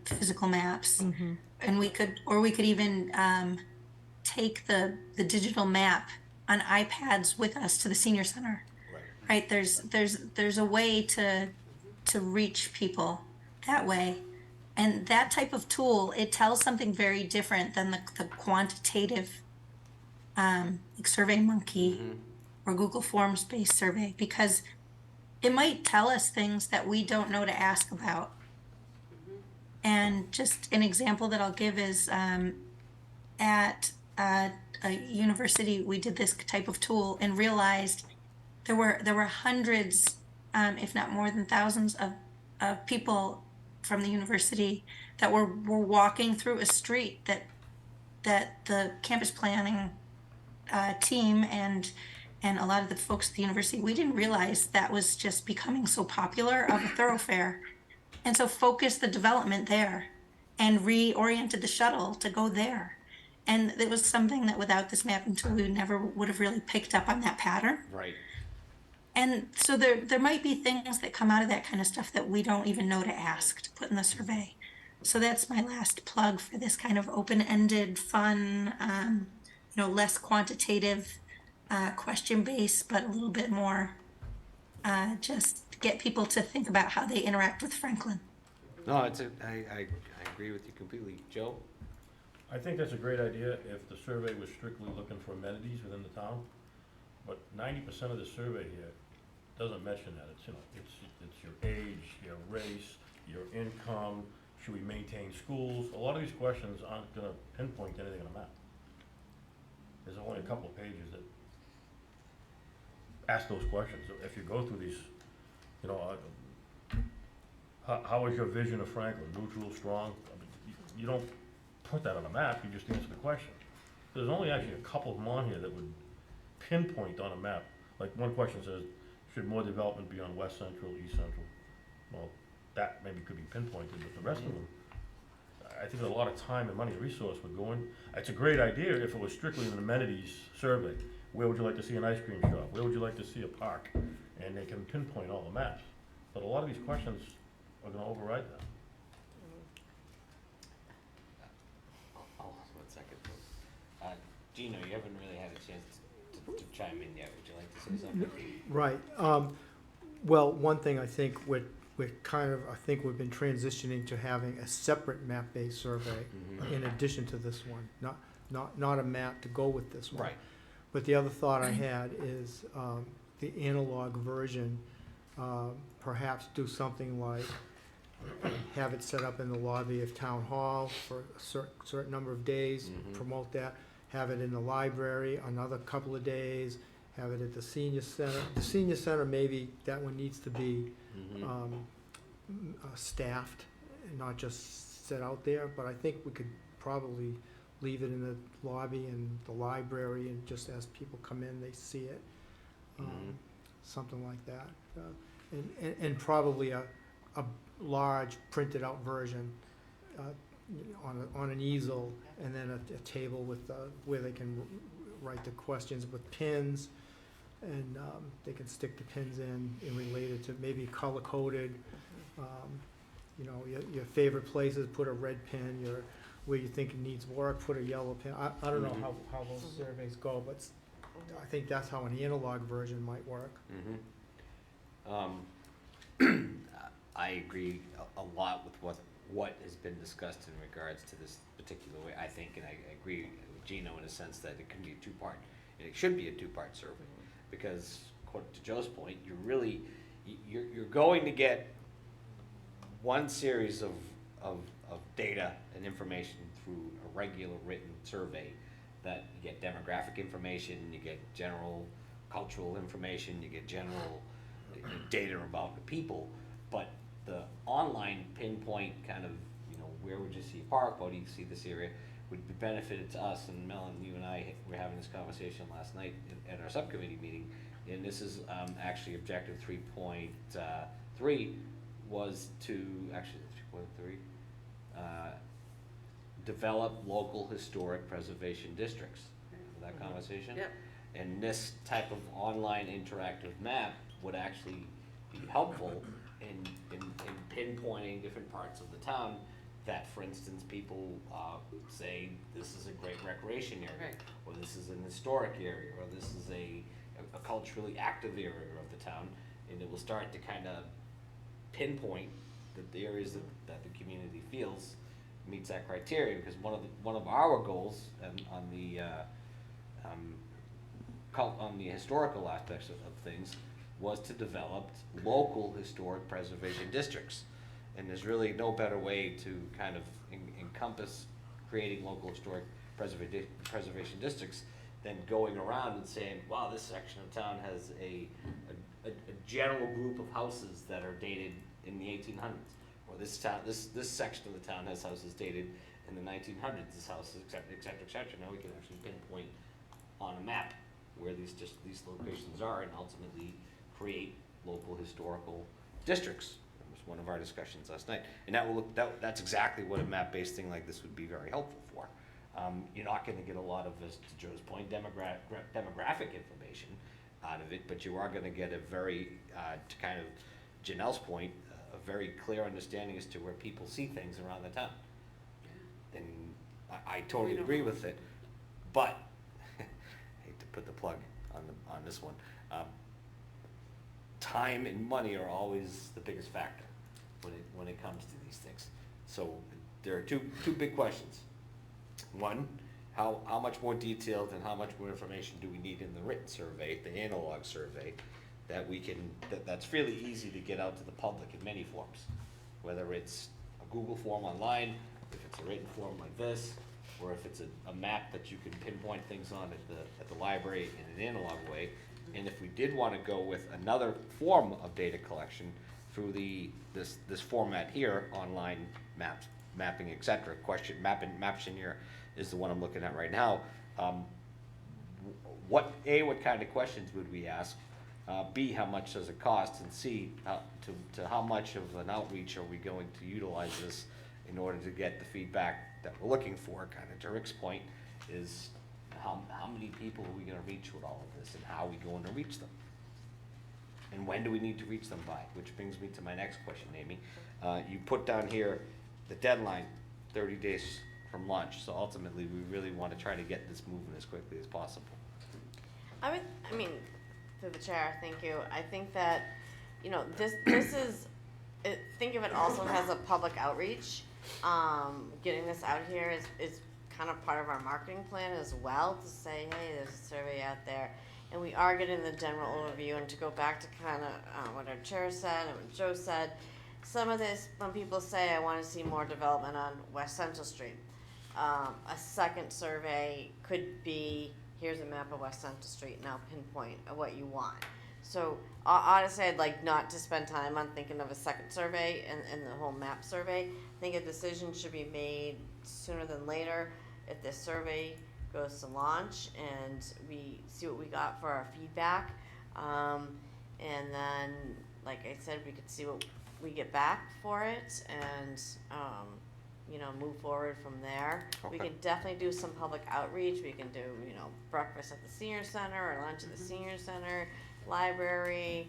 physical maps, and we could even take the digital map on iPads with us to the senior center. Right? There's a way to reach people that way. And that type of tool, it tells something very different than the quantitative like SurveyMonkey or Google Forms based survey, because it might tell us things that we don't know to ask about. And just an example that I'll give is at a university, we did this type of tool and realized there were hundreds, if not more than thousands of people from the university that were walking through a street that the campus planning team and a lot of the folks at the university, we didn't realize that was just becoming so popular of a thoroughfare. And so focused the development there and reoriented the shuttle to go there. And it was something that without this mapping tool, we never would have really picked up on that pattern. Right. And so there might be things that come out of that kind of stuff that we don't even know to ask to put in the survey. So that's my last plug for this kind of open-ended, fun, less quantitative, question-based, but a little bit more just get people to think about how they interact with Franklin. No, I agree with you completely. Joe? I think that's a great idea if the survey was strictly looking for amenities within the town. But 90% of the survey here doesn't mention that. It's your age, your race, your income. Should we maintain schools? A lot of these questions aren't going to pinpoint anything on a map. There's only a couple of pages that ask those questions. If you go through these, how is your vision of Franklin? Neutral, strong? I mean, you don't put that on a map, you just answer the question. There's only actually a couple of them on here that would pinpoint on a map. Like one question says, should more development be on West Central, East Central? Well, that maybe could be pinpointed, but the rest of them, I think a lot of time and money and resource would go in. It's a great idea if it was strictly an amenities survey. Where would you like to see an ice cream shop? Where would you like to see a park? And they can pinpoint all the maps. But a lot of these questions are gonna override that. One second. Gino, you haven't really had a chance to chime in yet. Would you like to say something? Right. Well, one thing I think we're I think we've been transitioning to having a separate map-based survey in addition to this one, not a map to go with this one. Right. But the other thought I had is the analog version, perhaps do something like have it set up in the lobby of Town Hall for a certain number of days, promote that, have it in the library another couple of days, have it at the senior center. The senior center, maybe that one needs to be staffed and not just sit out there, but I think we could probably leave it in the lobby and the library, and just as people come in, they see it. Something like that. And probably a large printed out version on an easel, and then a table with where they can write the questions with pins, and they can stick the pins in and relate it to maybe color coded. Your favorite places, put a red pin. Where you think it needs work, put a yellow pin. I don't know how those surveys go, but I think that's how an analog version might work. I agree a lot with what has been discussed in regards to this particular way. I think, and I agree with Gino in a sense that it can be a two-part, and it should be a two-part survey, because according to Joe's point, you're going to get one series of data and information through a regular written survey. That you get demographic information, you get general cultural information, you get general data about the people, but the online pinpoint kind of, where would you see a park, how do you see this area, would be benefited to us. And Melon, you and I were having this conversation last night at our subcommittee meeting, and this is actually objective 3.3 was to, actually 3.3, develop local historic preservation districts. Remember that conversation? Yep. And this type of online interactive map would actually be helpful in pinpointing different parts of the town that, for instance, people say this is a great recreation area, Right. or this is an historic area, or this is a culturally active area of the town, and it will start to kind of pinpoint the areas that the community feels meets that criteria. Because one of our goals on the historical aspects of things was to develop local historic preservation districts. And there's really no better way to kind of encompass creating local historic preservation districts than going around and saying, wow, this section of town has a general group of houses that are dated in the 1800s. Or this section of the town has houses dated in the 1900s, this house, et cetera, et cetera. Now we can actually pinpoint on a map where these locations are and ultimately create local historical districts. That was one of our discussions last night. And that's exactly what a map-based thing like this would be very helpful for. You're not gonna get a lot of, as to Joe's point, demographic information out of it, but you are gonna get a very, to kind of Janelle's point, a very clear understanding as to where people see things around the town. And I totally agree with it, but, I hate to put the plug on this one, time and money are always the biggest factor when it comes to these things. So there are two big questions. One, how much more detailed and how much more information do we need in the written survey, the analog survey, that's fairly easy to get out to the public in many forms, whether it's a Google form online, if it's a written form like this, or if it's a map that you can pinpoint things on at the library in an analog way. And if we did want to go with another form of data collection through this format here, online maps, mapping, et cetera, Maptioneer is the one I'm looking at right now. What kind of questions would we ask? B, how much does it cost? And C, to how much of an outreach are we going to utilize this in order to get the feedback that we're looking for? Kind of to Rick's point is how many people are we going to reach with all of this, and how are we going to reach them? And when do we need to reach them by? Which brings me to my next question, Amy. You put down here the deadline, 30 days from launch. So ultimately, we really want to try to get this moving as quickly as possible. Through the chair, thank you. I think that, this is, think of it also as a public outreach. Getting this out here is kind of part of our marketing plan as well, to say, hey, there's a survey out there. And we are getting the general overview, and to go back to kind of what our chair said and what Joe said, some of this, when people say, I want to see more development on West Central Street, a second survey could be, here's a map of West Central Street, now pinpoint what you want. So honestly, I'd like not to spend time on thinking of a second survey and the whole map survey. I think a decision should be made sooner than later. If this survey goes to launch and we see what we got for our feedback, and then, like I said, we could see what we get back for it, and move forward from there. Okay. We can definitely do some public outreach. We can do, breakfast at the senior center or lunch at the senior center, library,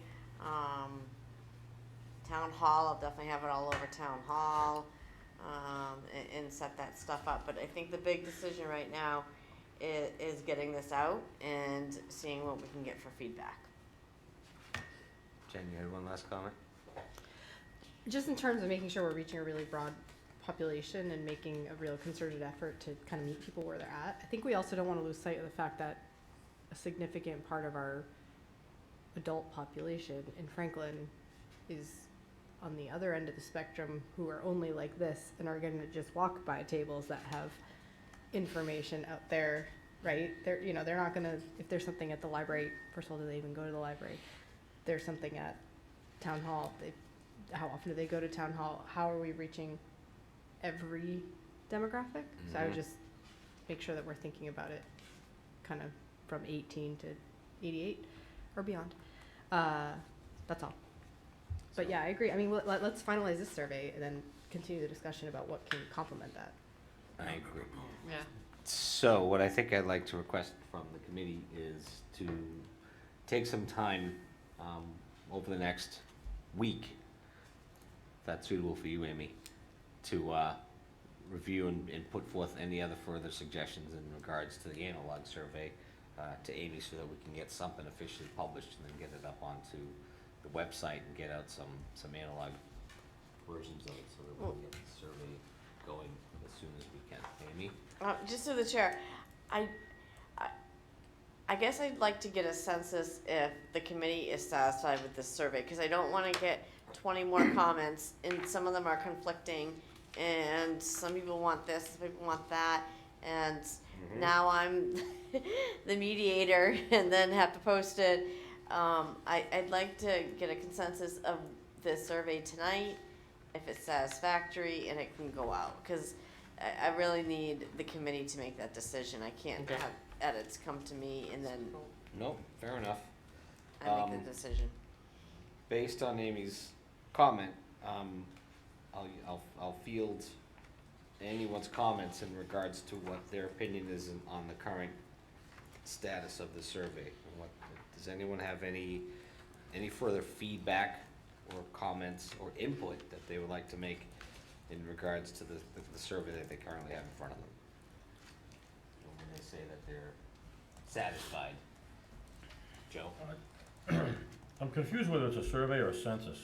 town hall. I'll definitely have it all over town hall, and set that stuff up. But I think the big decision right now is getting this out and seeing what we can get for feedback. Jen, you had one last comment? Just in terms of making sure we're reaching a really broad population and making a real concerted effort to kind of meet people where they're at. I think we also don't want to lose sight of the fact that a significant part of our adult population in Franklin is on the other end of the spectrum, who are only like this and are going to just walk by tables that have information out there, right? They're not going to, if there's something at the library, first of all, do they even go to the library? There's something at town hall. How often do they go to town hall? How are we reaching every demographic? So I would just make sure that we're thinking about it kind of from 18 to 88 or beyond. That's all. But yeah, I agree. I mean, let's finalize this survey and then continue the discussion about what can complement that. I agree. Yeah. So what I think I'd like to request from the committee is to take some time over the next week, if that's suitable for you, Amy, to review and put forth any other further suggestions in regards to the analog survey to Amy, so that we can get something officially published and then get it up onto the website and get out some analog versions of it, so that we can get the survey going as soon as we can. Amy? Just through the chair, I guess I'd like to get a census if the committee is satisfied with this survey, because I don't wanna get 20 more comments, and some of them are conflicting, and some people want this, some people want that, and now I'm the mediator and then have to post it. I'd like to get a consensus of this survey tonight, if it's satisfactory, and it can go out, because I really need the committee to make that decision. I can't Okay. have edits come to me and then Nope, fair enough. I make the decision. Based on Amy's comment, I'll field anyone's comments in regards to what their opinion is on the current status of the survey. And what, does anyone have any further feedback or comments or input that they would like to make in regards to the survey that they currently have in front of them? When they say that they're satisfied. Joe? I'm confused whether it's a survey or a census.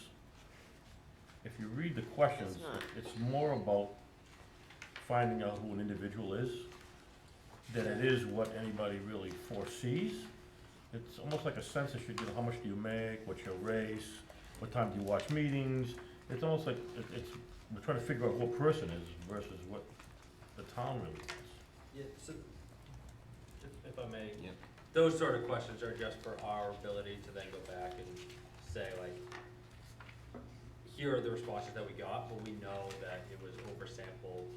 If you read the questions, It's not. it's more about finding out who an individual is than it is what anybody really foresees. It's almost like a census, you know, how much do you make, what's your race, what time do you watch meetings? It's almost like, we're trying to figure out who a person is versus what the town really is. Yeah, so, if I may. Yep. Those sort of questions are just for our ability to then go back and say, like, here are the responses that we got, but we know that it was oversampled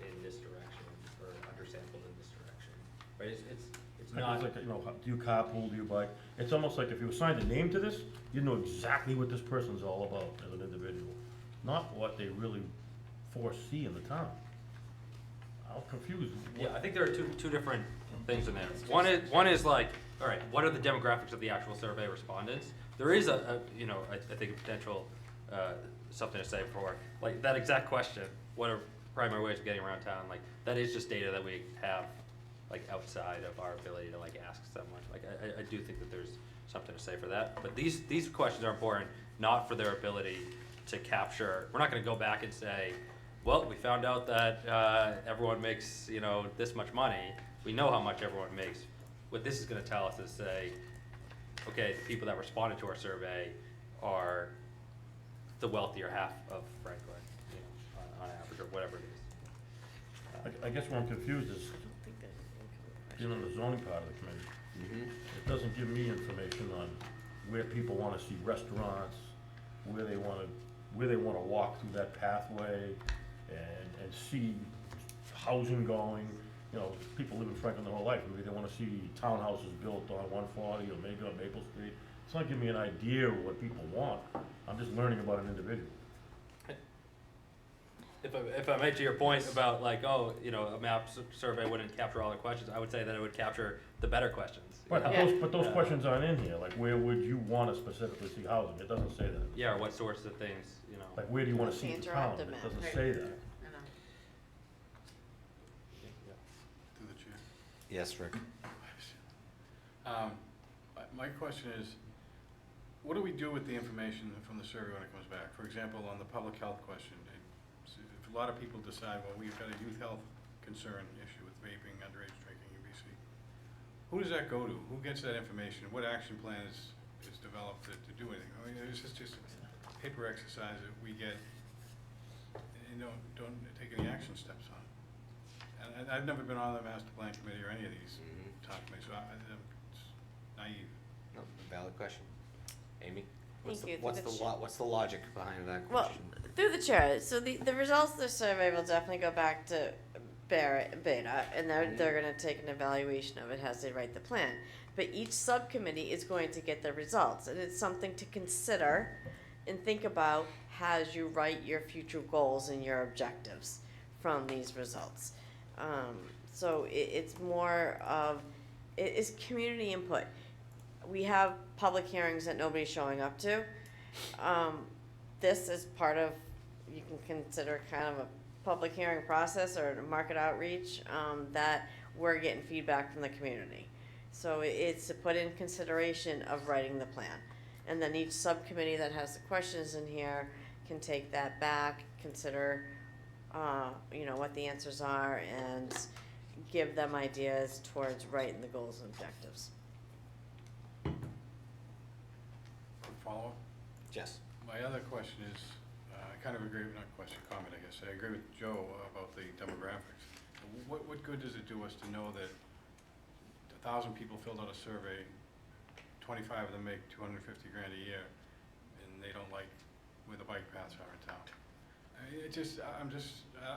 in this direction, or undersampled in this direction, right? It's not. It's like, you know, do you carpool, do you bike? It's almost like if you assigned a name to this, you know exactly what this person's all about as an individual, not what they really foresee in the town. I'm confused. Yeah, I think there are two different things in there. One is like, all right, what are the demographics of the actual survey respondents? There is I think a potential, something to say for, like, that exact question, what are primary ways of getting around town? Like, that is just data that we have, like, outside of our ability to, like, ask someone. Like, I do think that there's something to say for that. But these questions are important, not for their ability to capture. We're not gonna go back and say, well, we found out that everyone makes, this much money. We know how much everyone makes. What this is gonna tell us is say, okay, the people that responded to our survey are the wealthier half of Franklin, on average, or whatever it is. I guess where I'm confused is, in the zoning part of the committee, it doesn't give me information on where people wanna see restaurants, where they wanna walk through that pathway and see housing going. You know, people live in Franklin their whole life, maybe they wanna see townhouses built on 140 or maybe on Maple Street. It's not giving me an idea of what people want, I'm just learning about an individual. If I made to your point about, like, a map survey wouldn't capture all the questions, I would say that it would capture the better questions. Right, Yeah. but those questions aren't in here, like where would you wanna specifically see housing, it doesn't say that. Yeah, or what sorts of things, Like where do you wanna It's see the the town, interactive it map. doesn't Right. say that. I know. To the chair. Yes, Rick. My question is, what do we do with the information from the survey when it comes back? For example, on the public health question, if a lot of people decide, well, we've got a youth health concern issue with vaping, underage drinking, UBC, who does that go to? Who gets that information? What action plan is developed to do anything? I mean, is this just a paper exercise that we get and don't take any action steps on? And I've never been on the master plan committee or any of these top committees, so it's naive. No, valid question. Amy? Thank you. What's the logic behind that Well, question? through the chair, so the results of the survey will definitely go back to Beta, and they're gonna take an evaluation of it as they write the plan. But each subcommittee is going to get the results, and it's something to consider and think about as you write your future goals and your objectives from these results. So it's more of, it is community input. We have public hearings that nobody's showing up to. This is part of, you can consider kind of a public hearing process or market outreach, that we're getting feedback from the community. So it's to put in consideration of writing the plan. And then each subcommittee that has the questions in here can take that back, consider, what the answers are, and give them ideas towards writing the goals and objectives. follow-up? Yes. My other question is, I kind of agree, not question, comment, I guess. I agree with Joe about the demographics. What good does it do us to know that 1,000 people filled out a survey, 25 of them make 250 grand a year, and they don't like where the bike paths are in town?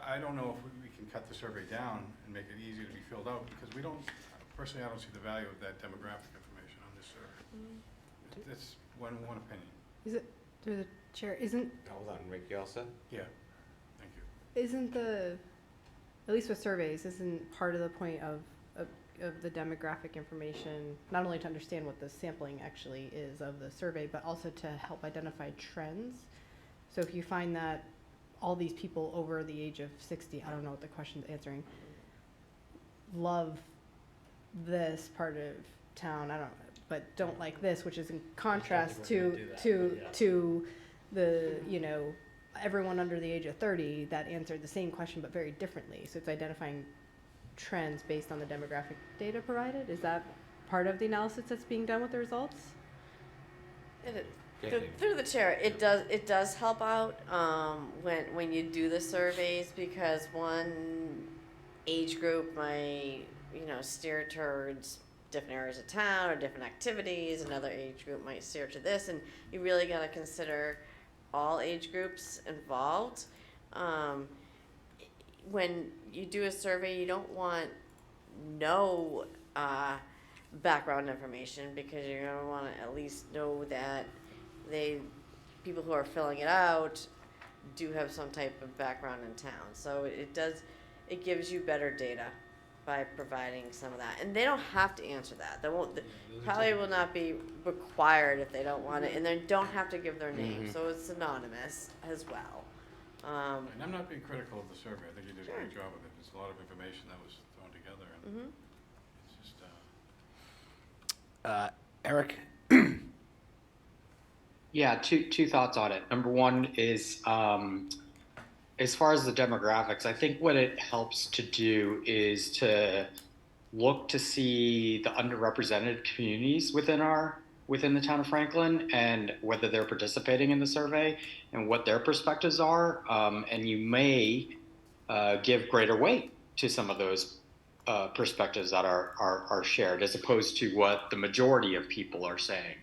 I don't know if we can cut the survey down and make it easier to be filled out, because we don't, personally, I don't see the value of that demographic information on this survey. That's one opinion. Is it, through the chair, Hold on, Rick, you all set? Yeah, thank you. isn't the, at least with surveys, isn't part of the point of the demographic information, not only to understand what the sampling actually is of the survey, but also to help identify trends? So if you find that all these people over the age of 60, I don't know what the question's answering, love this part of town, but don't like this, which is in contrast to the, everyone under the age of 30 that answered the same question but very differently. So it's identifying trends based on the demographic data provided. Is that part of the analysis that's being done with the results? Through the chair, it does help out when you do the surveys, because one age group might steer towards different areas of town or different activities. Another age group might steer to this, and you really got to consider all age groups involved. When you do a survey, you don't want no background information, because you're going to want to at least know that people who are filling it out do have some type of background in town. So it gives you better data by providing some of that. And they don't have to answer that. They probably will not be required if they don't want it, and they don't have to give their name. So it's anonymous as well. And I'm not being critical of the survey. I think you did a great job of it. There's a lot of information that was thrown together, and it's just. Eric? Yeah, two thoughts on it. Number one is, as far as the demographics, I think what it helps to do is to look to see the underrepresented communities within the town of Franklin, and whether they're participating in the survey and what their perspectives are. And you may give greater weight to some of those perspectives that are shared, as opposed to what the majority of people are saying.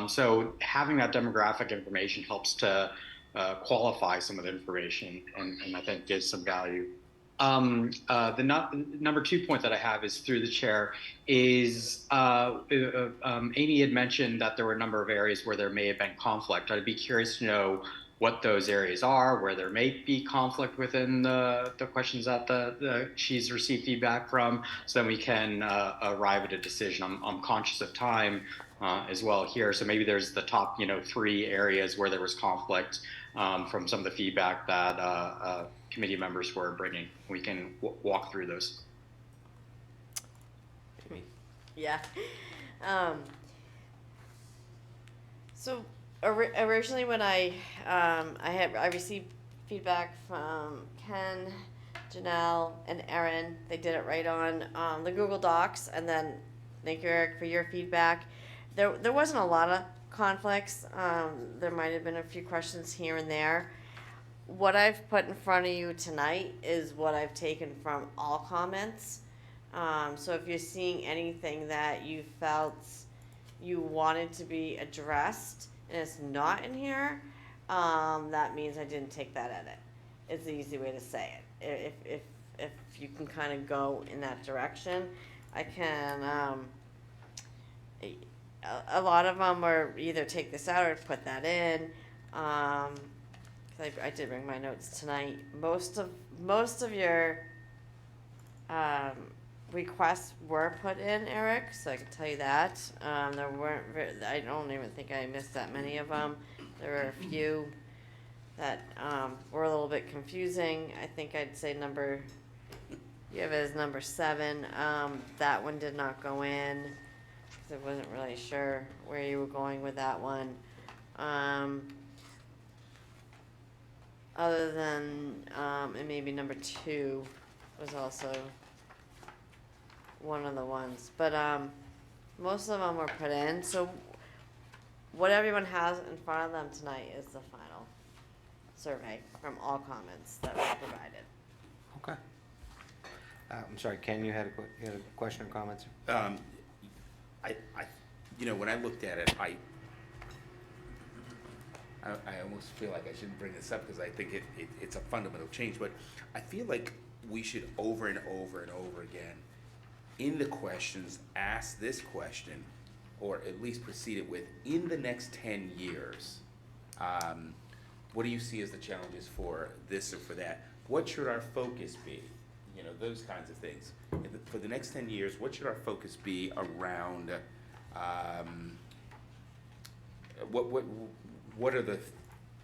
So having that demographic information helps to qualify some of the information, and I think gives some value. The number 2 point that I have is through the chair is Amy had mentioned that there were a number of areas where there may have been conflict. I'd be curious to know what those areas are, where there may be conflict within the questions that she's received feedback from, so then we can arrive at a decision. I'm conscious of time as well here, so maybe there's the top 3 areas where there was conflict from some of the feedback that committee members were bringing. We can walk through those. Yeah. So originally, when I received feedback from Ken, Janelle, and Erin. They did it right on the Google Docs, and then thank you, Eric, for your feedback. There wasn't a lot of conflicts. There might have been a few questions here and there. What I've put in front of you tonight is what I've taken from all comments. So if you're seeing anything that you felt you wanted to be addressed and it's not in here, that means I didn't take that edit. It's the easy way to say it. If you can kind of go in that direction, I can. A lot of them are either take this out or put that in. I did bring my notes tonight. Most of your requests were put in, Eric, so I can tell you that. There weren't. I don't even think I missed that many of them. There were a few that were a little bit confusing. I think I'd say you have it as number 7. That one did not go in because I wasn't really sure where you were going with that one. Other than, and maybe number 2 was also one of the ones. But most of them were put in. So what everyone has in front of them tonight is the final survey from all comments that were provided. Okay. I'm sorry, Ken, you had a question or comment? You know, when I looked at it, I almost feel like I shouldn't bring this up because I think it's a fundamental change, but I feel like we should over and over and over again in the questions ask this question, or at least proceed it with, in the next 10 years, what do you see as the challenges for this or for that? What should our focus be? You know, those kinds of things. For the next 10 years, what should our focus be around, what are the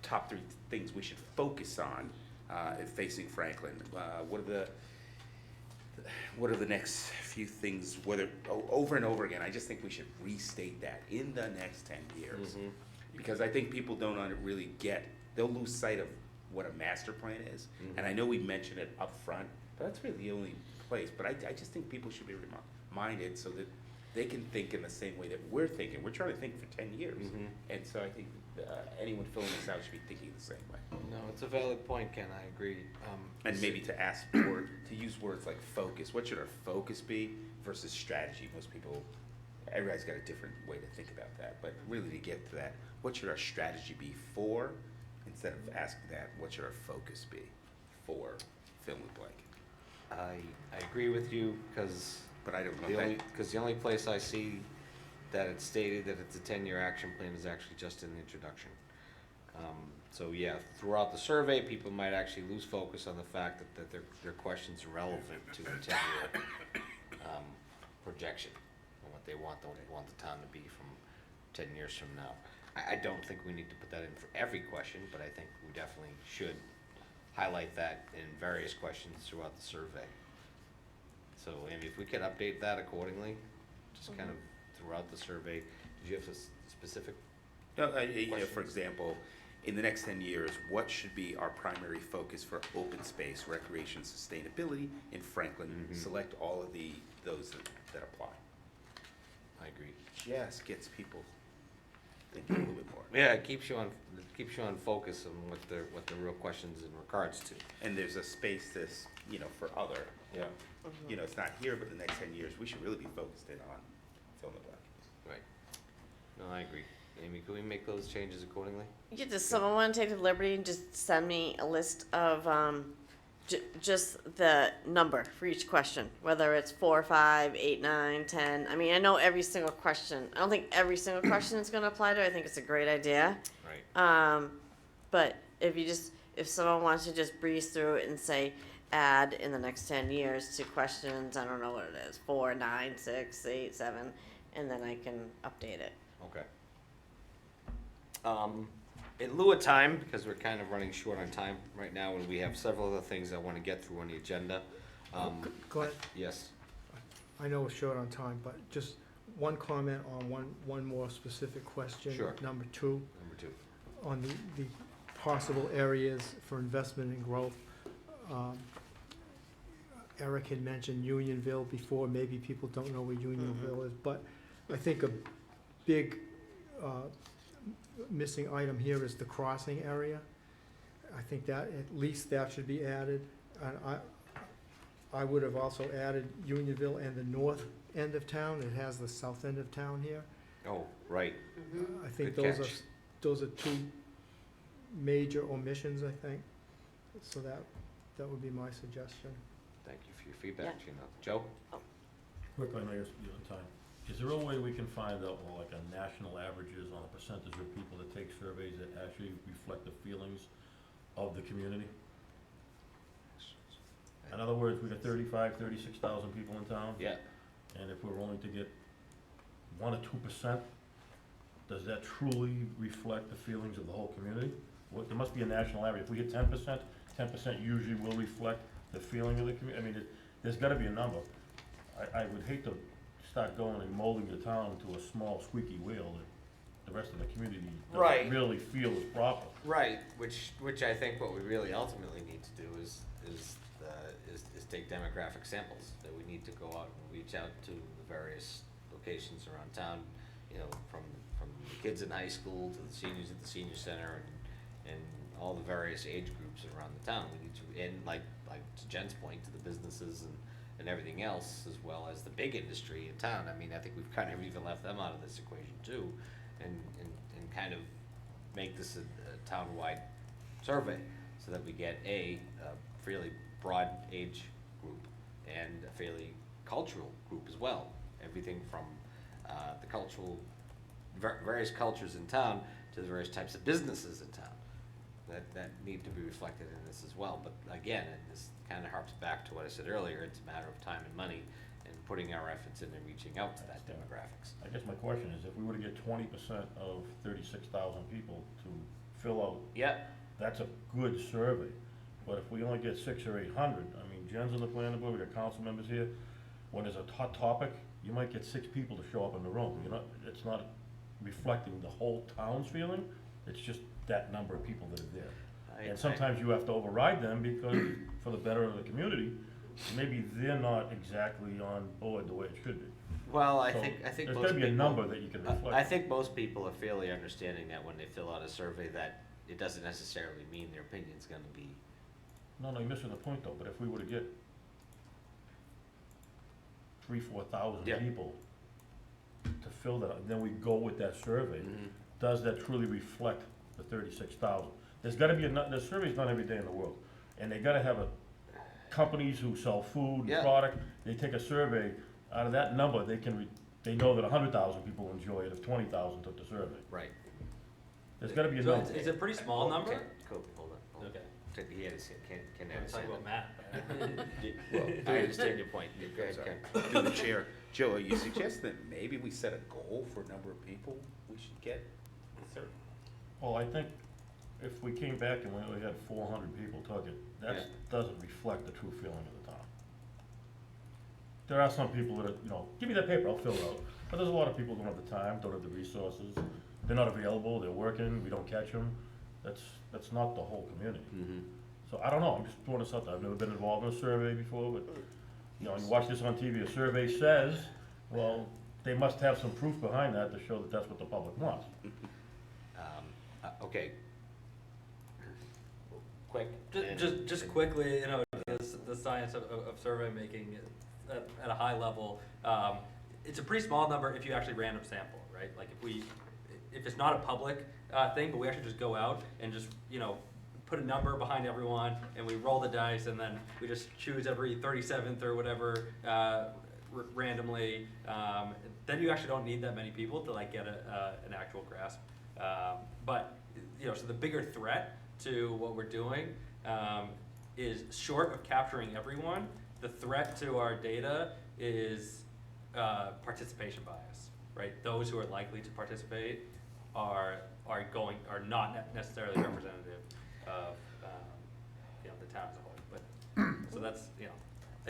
top 3 things we should focus on facing Franklin? What are the next few things, whether over and over again? I just think we should restate that in the next 10 years. Because I think people don't really get, they'll lose sight of what a master plan is. And I know we mentioned it up front, but that's really the only place. But I just think people should be reminded so that they can think in the same way that we're thinking. We're trying to think for 10 years. And so I think anyone filling this out should be thinking the same way. No, it's a valid point, Ken, I agree. And maybe to ask for, to use words like focus. What should our focus be versus strategy? Most people, everybody's got a different way to think about that. But really to get to that, what should our strategy be for? Instead of asking that, what should our focus be for? Fill in the blank. I agree with you, because But I don't know. the only place I see that it's stated that it's a 10-year action plan is actually just in the introduction. So yeah, throughout the survey, people might actually lose focus on the fact that their questions are relevant to the 10-year projection and what they want the town to be from 10 years from now. I don't think we need to put that in for every question, but I think we definitely should highlight that in various questions throughout the survey. So Amy, if we could update that accordingly, just kind of throughout the survey. Did you have a specific? No, you know, for example, in the next 10 years, what should be our primary focus for open space, recreation, sustainability in Franklin? Select all of those that apply. I agree. Just gets people thinking a little bit more. Yeah, it keeps you on focus on what the real questions in regards to. And there's a space this, you know, for other. Yeah. You know, it's not here, but the next 10 years, we should really be focused in on fill in the blank. Right. No, I agree. Amy, can we make those changes accordingly? Yeah, does someone want to take the liberty and just send me a list of just the number for each question, whether it's 4, 5, 8, 9, 10. I mean, I know every single question. I don't think every single question is going to apply to it. I think it's a great idea. Right. But if someone wants to just breeze through it and say, add in the next 10 years to questions, I don't know what it is, 4, 9, 6, 8, 7, and then I can update it. Okay. In lieu of time, because we're kind of running short on time right now, and we have several other things I want to get through on the agenda. Go ahead. Yes. I know we're short on time, but just one comment on one more specific question. Sure. Number 2, Number 2. on the possible areas for investment and growth. Eric had mentioned Unionville before. Maybe people don't know where Unionville is, but I think a big missing item here is the crossing area. I think that at least that should be added. And I would have also added Unionville and the north end of town. It has the south end of town here. Oh, right. I think Good catch. those are 2 major omissions, I think. So that would be my suggestion. Thank you for your feedback, Yeah. Gina. Joe? Quick, I know you're on time. Is there a way we can find out, well, like a national averages on a percentage of people that take surveys that actually reflect the feelings of the community? In other words, we got 36,000 people in town. Yeah. And if we're only to get 1 or 2%, does that truly reflect the feelings of the whole community? There must be a national average. If we get 10%, 10% usually will reflect the feeling of the community. I mean, there's gotta be a number. I would hate to start going and molding the town to a small squeaky wheel that the rest of the community Right. doesn't really feel is proper. Right, which I think what we really ultimately need to do is take demographic samples, that we need to go out and reach out to the various locations around town, you know, from the kids in high school to the seniors at the senior center and all the various age groups around the town. We need to, and like to Jen's point, to the businesses and everything else, as well as the big industry in town. I mean, I think we've kind of even left them out of this equation too, and kind of make this a town-wide survey so that we get a fairly broad age group and a fairly cultural group as well. Everything from the cultural, various cultures in town to the various types of businesses in town that need to be reflected in this as well. But again, and this kind of harps back to what I said earlier, it's a matter of time and money and putting our efforts in and reaching out to that demographics. I guess my question is, if we were to get 20% of 36,000 people to fill out, Yeah, that's a good survey. But if we only get 600 or 800, I mean, Jen's on the planning board, we got council members here. When there's a hot topic, you might get 6 people to show up in the room. It's not reflecting the whole town's feeling, it's just that number of people that are there. And sometimes you have to override them because, for the better of the community, maybe they're not exactly on board the way it should be. well, I So think there's most gotta be a people- number that you can reflect. I think most people are fairly understanding that when they fill out a survey that it doesn't necessarily mean their opinion's gonna be. No, you're missing the point though, but if we were to get 3,000-4,000 Yeah. people to fill that, out, then we go with that survey, does that truly reflect the 36,000? There's gotta be the survey's not every day in the world, and they gotta have companies who sell food Yeah. and product, they take a survey, out of that number, they know that 100,000 people enjoy it if 20,000 took the survey. Right. There's gotta be a So number. it's a pretty small number? Hold on. Okay. He had his, Ken had We're his talking hand about up. math. I understand your point. Go ahead, Sorry. Ken. Through the chair. Joe, are you suggesting that maybe we set a goal for number of people we should get? Well, I think if we came back and we only had 400 people took it, Yeah. that doesn't reflect the true feeling of the town. There are some people that are, give me that paper, I'll fill it out. But there's a lot of people who don't have the time, don't have the resources, they're not available, they're working, we don't catch them. That's not the whole community. So I don't know, I'm just throwing this out there, I've never been involved in a survey before, but, you watch this on TV, a survey says, well, they must have some proof behind that to show that that's what the public wants. Okay. Quick. and- Just quickly, the science of survey making at a high level, it's a pretty small number if you actually random sample, right? Like if it's not a public thing, but we actually just go out and just, put a number behind everyone and we roll the dice and then we just choose every 37th or whatever randomly, then you actually don't need that many people to like get an actual grasp. But so the bigger threat to what we're doing is short of capturing everyone. The threat to our data is participation bias, right? Those who are likely to participate are not necessarily representative of the town as a whole. But so that's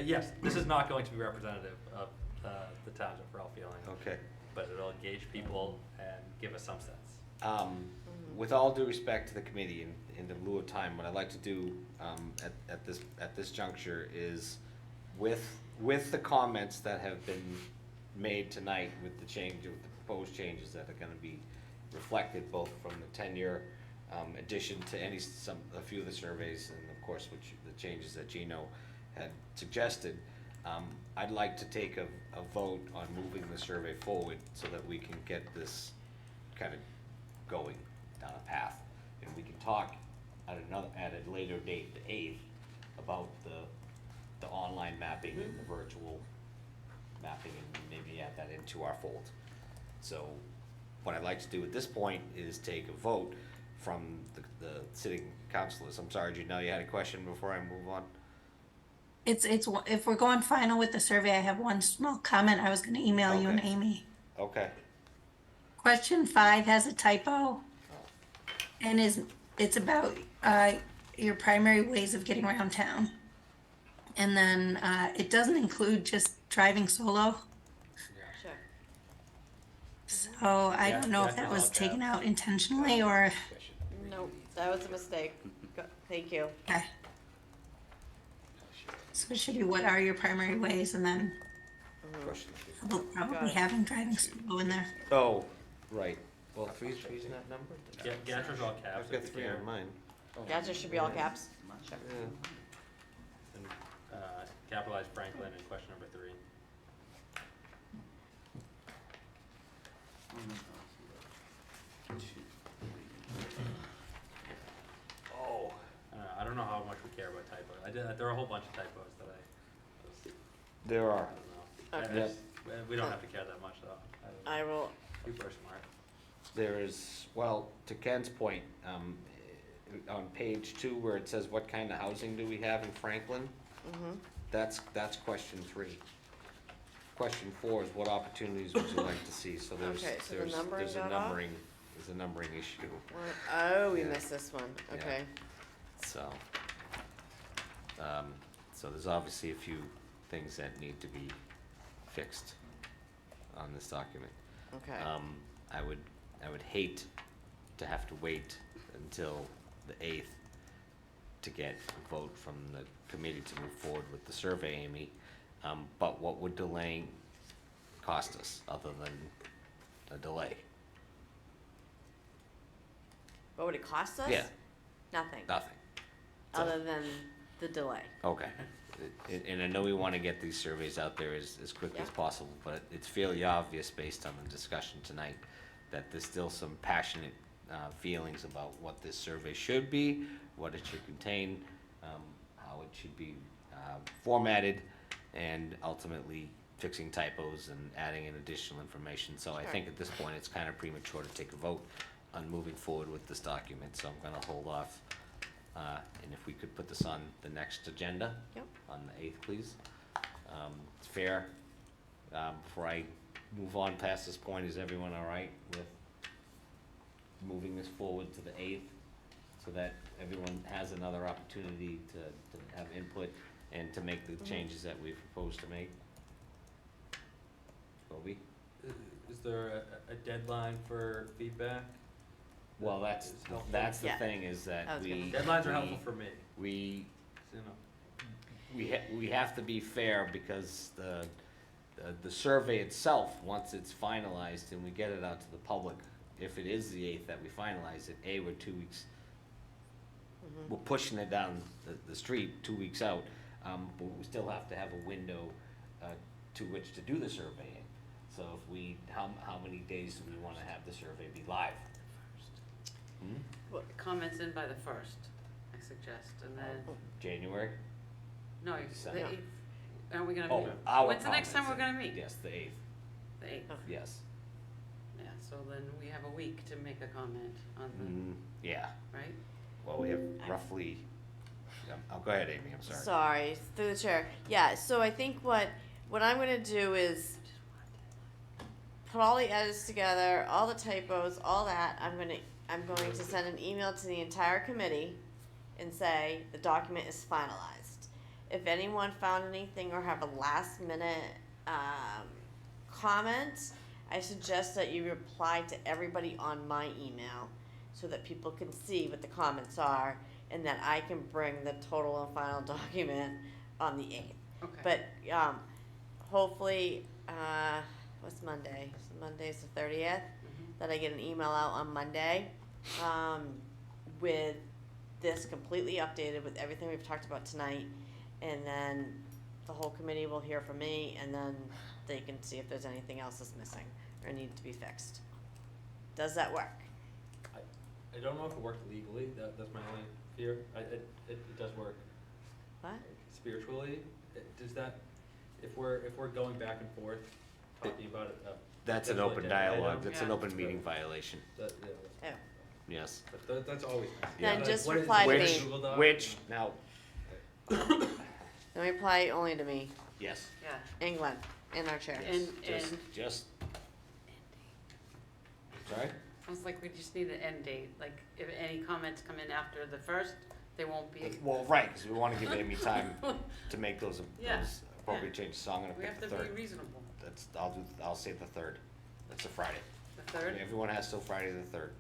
yes, this is not going to be representative of the town's overall feeling. Okay. But it'll engage people and give us some sense. With all due respect to the committee, in the lieu of time, what I'd like to do at this juncture is, with the comments that have been made tonight, with the proposed changes that are going to be reflected both from the 10-year addition to a few of the surveys, and of course the changes that Gino had suggested, I'd like to take a vote on moving the survey forward so that we can get this kind of going down a path, and we can talk at a later date, the 8th, about the online mapping and the virtual mapping, and maybe add that into our fold. So what I'd like to do at this point is take a vote from the sitting councilors. I'm sorry, Gino, you had a question before I move on? It's if we're going final with the survey, I have one small comment I was going to email you and Okay. Amy. Okay. Question 5 has a typo, and it's about your primary ways of getting around town, and then it doesn't include just driving solo. Sure. So I don't know if that was taken out intentionally or Nope, that was a mistake. Thank you. okay. So it should be what are your primary ways, and then Question. About probably having driving school in there. Oh, right. Well, three's not numbered? Gatra's all caps. I've got if you three care. on mine. Gotcha, should be all caps. Sure. Yeah. And, capitalize Franklin in question number 3. Oh. I don't know how much we care about typos. There are a whole bunch of typos that I There are. don't know. Okay. We don't have to care that much though. I will, People are smart. There is, well, to Ken's point, on page 2 where it says what kind of housing do we have in Franklin? That's question 3. Question 4 is what opportunities would you like to see? So Okay, so the numbering there's a got off? numbering issue. oh, we Yeah. missed this one, Yeah. okay. So, so there's obviously a few things that need to be fixed on this document. Okay, I would hate to have to wait until the 8th to get a vote from the committee to move forward with the survey, Amy. But what would delaying cost us other than a delay? what would it cost us? Yeah. Nothing, Nothing. So- other than the delay. Okay. And I know we want to get these surveys out there as quickly as Yeah. possible, but it's fairly obvious based on the discussion tonight that there's still some passionate feelings about what this survey should be, what it should contain, how it should be formatted, and ultimately fixing typos and adding in additional information. So I Sure. think at this point, it's kind of premature to take a vote on moving forward with this document, so I'm gonna hold off. And if we could put this on the next agenda? Yep. On the 8th, please. It's fair. Before I move on past this point, is everyone all right with moving this forward to the 8th? So that everyone has another opportunity to have input and to make the changes that we propose to make? Kobe? Is there a deadline for feedback? Well, that's Is helpful? the Yeah. thing is I that was we. gonna- Deadlines are helpful for me, We, you know. we have to be fair because the survey itself, once it's finalized and we get it out to the public, if it is the 8th that we finalize it, we're 2 weeks, we're pushing it down the street 2 weeks out, but we still have to have a window to which to do the survey in. So if we, how many days do we wanna have the survey be live? Comments in by the 1st, I suggest, and then, January? no, December. the 8th. Aren't we gonna Oh, meet? our When's the next time we're comments, gonna meet? Yes, the 8th, The 8th. yes. Yeah, so then we have a week to make a comment on Yeah, the, right? well, we have roughly, I'll go ahead, Amy, I'm sorry. Sorry, through the chair. Yeah, so I think what I'm gonna do is put all the edits together, all the typos, all that. I'm going to send an email to the entire committee and say the document is finalized. If anyone found anything or have a last minute comment, I suggest that you reply to everybody on my email so that people can see what the comments are and that I can bring the total and final document on the 8th. Okay. But hopefully, what's Monday? So Monday's the 30th. That I get an email out on Monday with this completely updated with everything we've talked about tonight, and then the whole committee will hear from me, and then they can see if there's anything else that's missing or need to be fixed. Does that work? I don't know if it worked legally, that's my only fear. It does work What? spiritually. Does that, if we're going back and forth, talking about it, That's an potential open agenda dialogue, item, that's an Yeah. open meeting violation, that, yeah, Oh. yes. that's always. Yeah. Then just What is- reply to what is me. Google Doc? Which, now, Then reply only to me, yes, Yeah, and Glenn, and our chair. yes, And- just. Sorry? I was like, we just need an end date, like, if any comments come in after the 1st, they won't be, Well, right, because we want to give Amy time to make those Yeah, appropriate changes, so I'm gonna we pick have the to be 3rd. reasonable. I'll say the 3rd, that's a Friday. The 3rd? Everyone has till Friday the 3rd.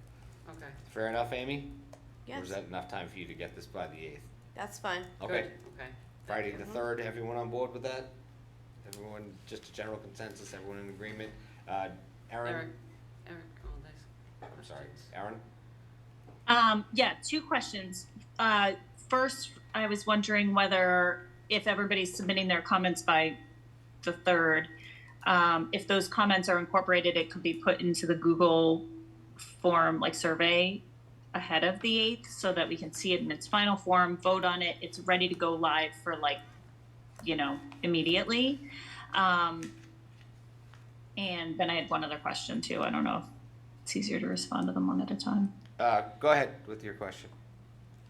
Okay, Fair enough, Amy? Or Yes, is that enough time for you to get this by the 8th? that's fine. Okay, good, okay. Friday the 3rd, everyone on board with that? Everyone, just a general consensus, everyone in agreement? Eric, Aaron? oh, nice. I'm sorry, Aaron? Yeah, two questions. First, I was wondering whether if everybody's submitting their comments by the 3rd, if those comments are incorporated, it could be put into the Google form, like survey ahead of the 8th so that we can see it in its final form, vote on it. It's ready to go live for immediately. And then I had one other question too. I don't know if it's easier to respond to them one at a time. Go ahead with your question,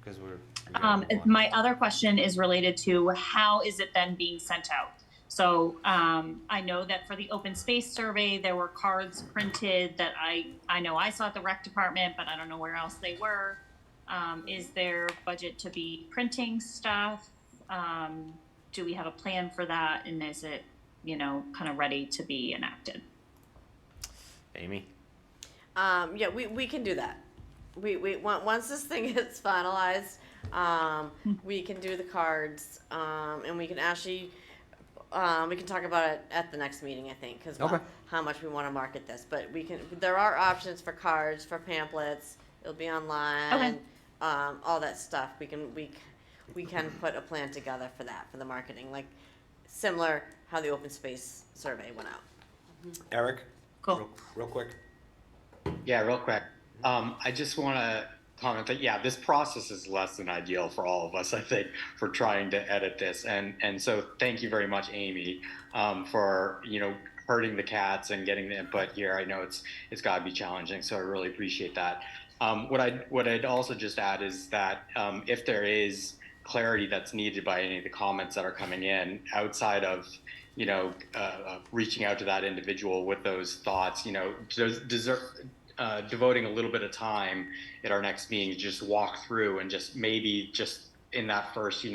because we gotta move on. My other question is related to how is it then being sent out? So I know that for the open space survey, there were cards printed that I know I saw at the rec department, but I don't know where else they were. Is there budget to be printing stuff? Do we have a plan for that? And is it, kind of ready to be enacted? Amy? Yeah, we can do that. Once this thing gets finalized, we can do the cards, and we can actually, we can talk about it at the next meeting, I think, because Okay. how much we want to market this. But there are options for cards, for pamphlets. It'll be online. Okay. All that stuff. We can put a plan together for that, for the marketing, like similar how the open space survey went out. Eric? Cool. Real quick. Yeah, real quick. I just want to comment that, yeah, this process is less than ideal for all of us, I think, for trying to edit this. And so thank you very much, Amy, for, herding the cats and getting the input here. I know it's got to be challenging, so I really appreciate that. What I'd also just add is that if there is clarity that's needed by any of the comments that are coming in outside of, reaching out to that individual with those thoughts, devoting a little bit of time at our next meeting to just walk through and just maybe just in that first,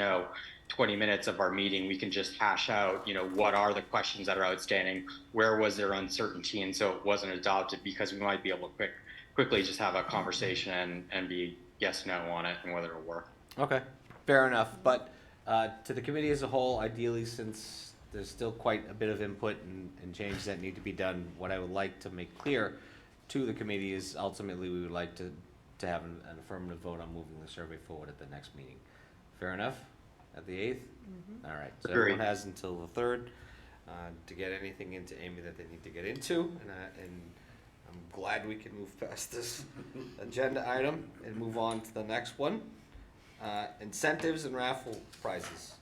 20 minutes of our meeting, we can just hash out, what are the questions that are outstanding, where was there uncertainty, and so it wasn't adopted, because we might be able to quickly just have a conversation and be yes, no on it and whether it'll work. Okay, fair enough. But to the committee as a whole, ideally, since there's still quite a bit of input and changes that need to be done, what I would like to make clear to the committee is ultimately we would like to have an affirmative vote on moving the survey forward at the next meeting. Fair enough? At the 8th? All right, so Agreed. everyone has until the 3rd to get anything into Amy that they need to get into, and I'm glad we can move past this agenda item and move on to the next one. Incentives and raffle prizes.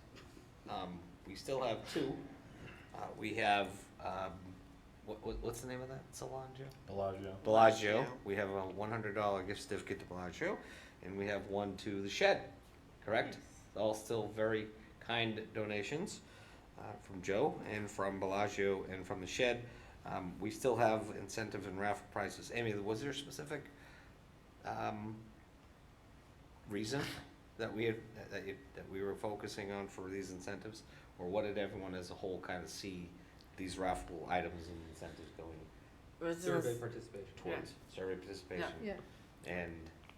We still have two. We have, what's the name of that? Bellagio? Bellagio. We have a $100 gift certificate to Bellagio, and we have one to the Shed, correct? All still very kind donations from Joe and from Bellagio and from the Shed. We still have incentive and raffle prizes. Amy, was there a specific reason that we were focusing on for these incentives, or what did everyone as a whole kind of see these raffle items and incentives going Survey participation. towards? Survey participation. Yeah. And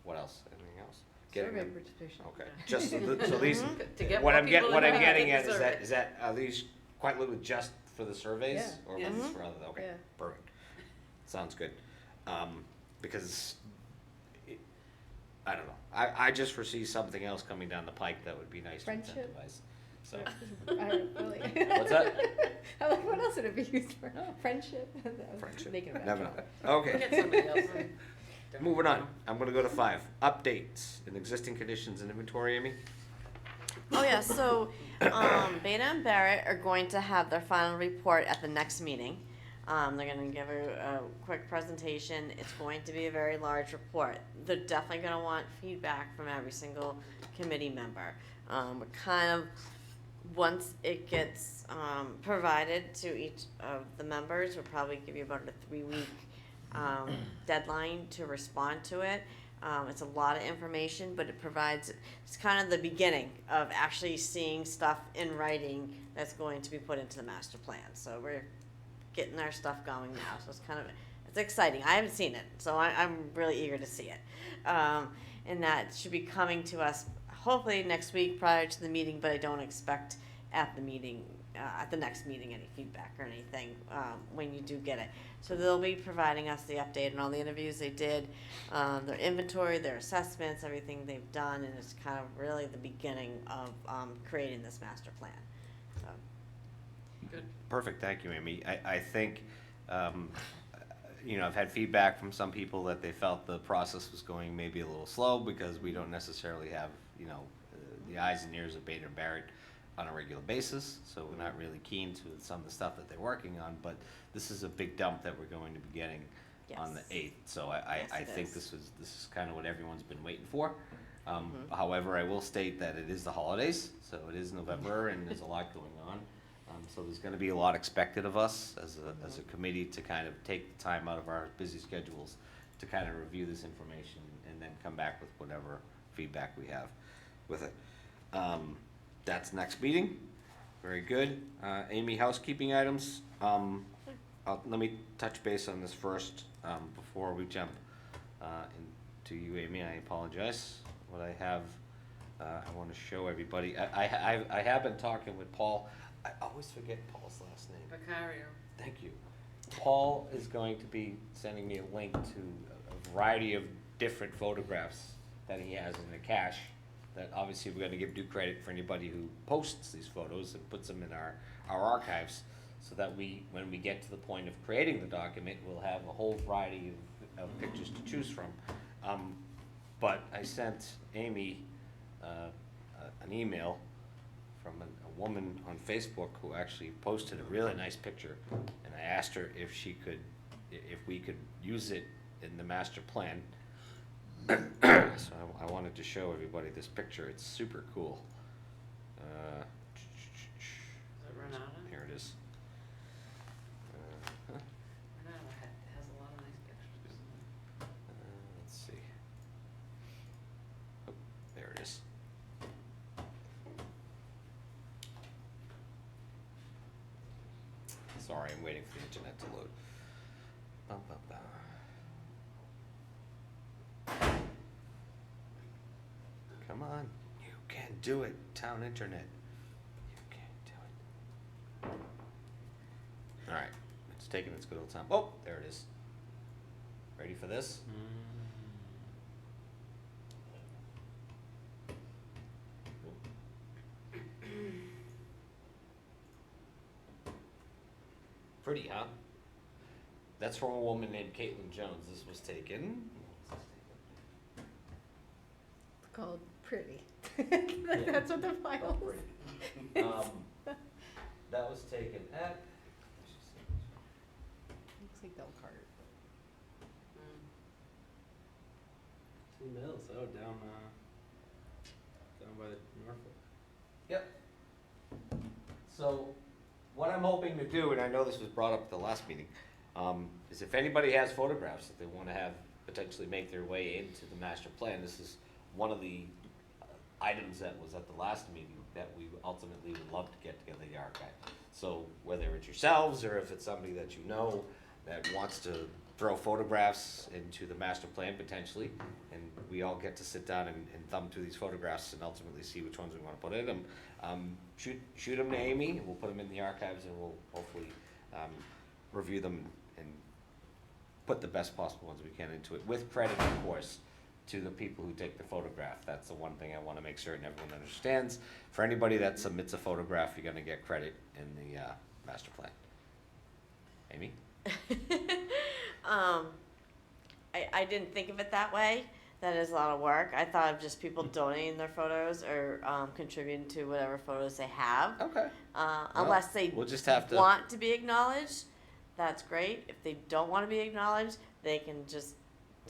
what else? Anything else? Survey them- participation. Okay, just so these. To get What more I'm people what I'm involved getting in at the is survey. that are these quite literally just for the surveys, Yeah. or Yes. was this for other? Okay, Yeah. perfect. Sounds good. Because I don't know. I just foresee something else coming down the pike that would be nice to Friendship? incentivize. So I don't really. What's that? I'm like, what else would it be used for? Friendship? I was Friendship. making a bad Never joke. know. Okay. Get somebody else. Moving on. I'm gonna go to 5. Updates in existing conditions and inventory, Amy? Oh yeah, so Beta and Barrett are going to have their final report at the next meeting. They're going to give a quick presentation. It's going to be a very large report. They're definitely going to want feedback from every single committee member. But kind of once it gets provided to each of the members, we'll probably give you about a 3-week deadline to respond to it. It's a lot of information, but it's kind of the beginning of actually seeing stuff in writing that's going to be put into the master plan. So we're getting our stuff going now, so it's exciting. I haven't seen it, so I'm really eager to see it. And that should be coming to us hopefully next week prior to the meeting, but I don't expect at the meeting at the next meeting, any feedback or anything, when you do get it. So they'll be providing us the update on all the interviews they did, their inventory, their assessments, everything they've done, and it's kind of really the beginning of, creating this master plan, so. Perfect, thank you, Amy. I think, you know, I've had feedback from some people that they felt the process was going maybe a little slow because we don't necessarily have, you know, the eyes and ears of Bader and Barrett on a regular basis, so we're not really keen to some of the stuff that they're working on, but this is a big dump that we're going to be getting on the Yes. 8th, so Yes, I it think is. this is kind of what everyone's been waiting for. However, I will state that it is the holidays, so it is November and there's a lot going on. So there's gonna be a lot expected of us as a committee to kind of take the time out of our busy schedules to kind of review this information and then come back with whatever feedback we have with it. That's next meeting. Very good. Amy, housekeeping items. Let me touch base on this first, before we jump into you, Amy. I apologize. What I have, I want to show everybody. I have been talking with Paul. I always forget Paul's last name. Vicario. Thank you. Paul is going to be sending me a link to a variety of different photographs that he has in the cache, that obviously we're gonna give due credit for anybody who posts these photos and puts them in our archives, so that when we get to the point of creating the document, we'll have a whole variety of pictures to choose from. But I sent Amy an email from a woman on Facebook who actually posted a really nice picture, and I asked her if we could use it in the master plan. So I wanted to show everybody this picture. It's super cool. Is it Renata? Here it is. Renata has a lot of nice pictures. Let's see. Oh, there it is. Sorry, I'm waiting for the internet to load. Bum, bum, bum. Come on, you can do it, town internet. You can do it. All right, it's taking its good old time. Oh, there it is. Ready for this? Pretty, huh? That's from a woman named Caitlin Jones. This was taken. It's called pretty. That's what the file is. That was taken at. Looks like Delcart. Two Mills, oh, down by the Norfolk. Yep. So, what I'm hoping to do, and I know this was brought up at the last meeting, is if anybody has photographs that they want to have potentially make their way into the master plan, this is one of the items that was at the last meeting that we ultimately would love to get together the archive. So whether it's yourselves or if it's somebody that you know that wants to throw photographs into the master plan potentially, and we all get to sit down and thumb through these photographs and ultimately see which ones we want to put in them. Shoot them to Amy, and we'll put them in the archives, and we'll hopefully review them and put the best possible ones we can into it, with credit, of course, to the people who take the photograph. That's the one thing I want to make certain everyone understands. For anybody that submits a photograph, you're going to get credit in the master plan. Amy? I didn't think of it that way. That is a lot of work. I thought of just people donating their photos or contributing to whatever photos they have. Okay. Unless they We'll just have to. want to be acknowledged, that's great. If they don't want to be acknowledged, they can just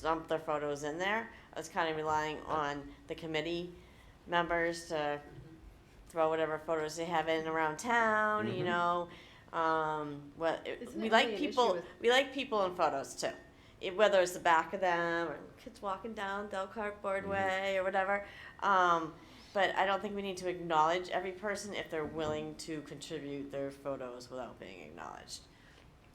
dump their photos in there. I was kind of relying on the committee members to throw whatever photos they have in and around town, you know. Isn't We it like really an issue people. with- We like people in photos too. Whether it's the back of them or kids walking down Delcart Boardway or whatever. But I don't think we need to acknowledge every person if they're willing to contribute their photos without being acknowledged.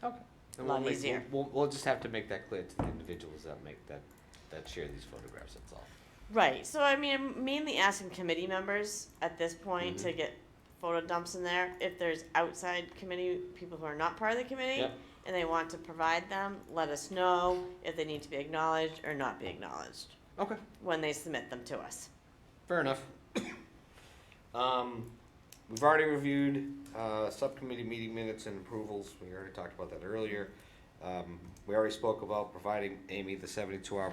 Okay. A lot easier. We'll just have to make that clear to the individuals that make that share these photographs, that's all. Right. So I mean, I'm mainly asking committee members at this point to get photo dumps in there. If there's outside committee, people who are not part of the committee, Yep. and they want to provide them, let us know if they need to be acknowledged or not be acknowledged Okay, when they submit them to us. fair enough. We've already reviewed, subcommittee meeting minutes and approvals, we already talked about that earlier. We already spoke about providing Amy the 72-hour,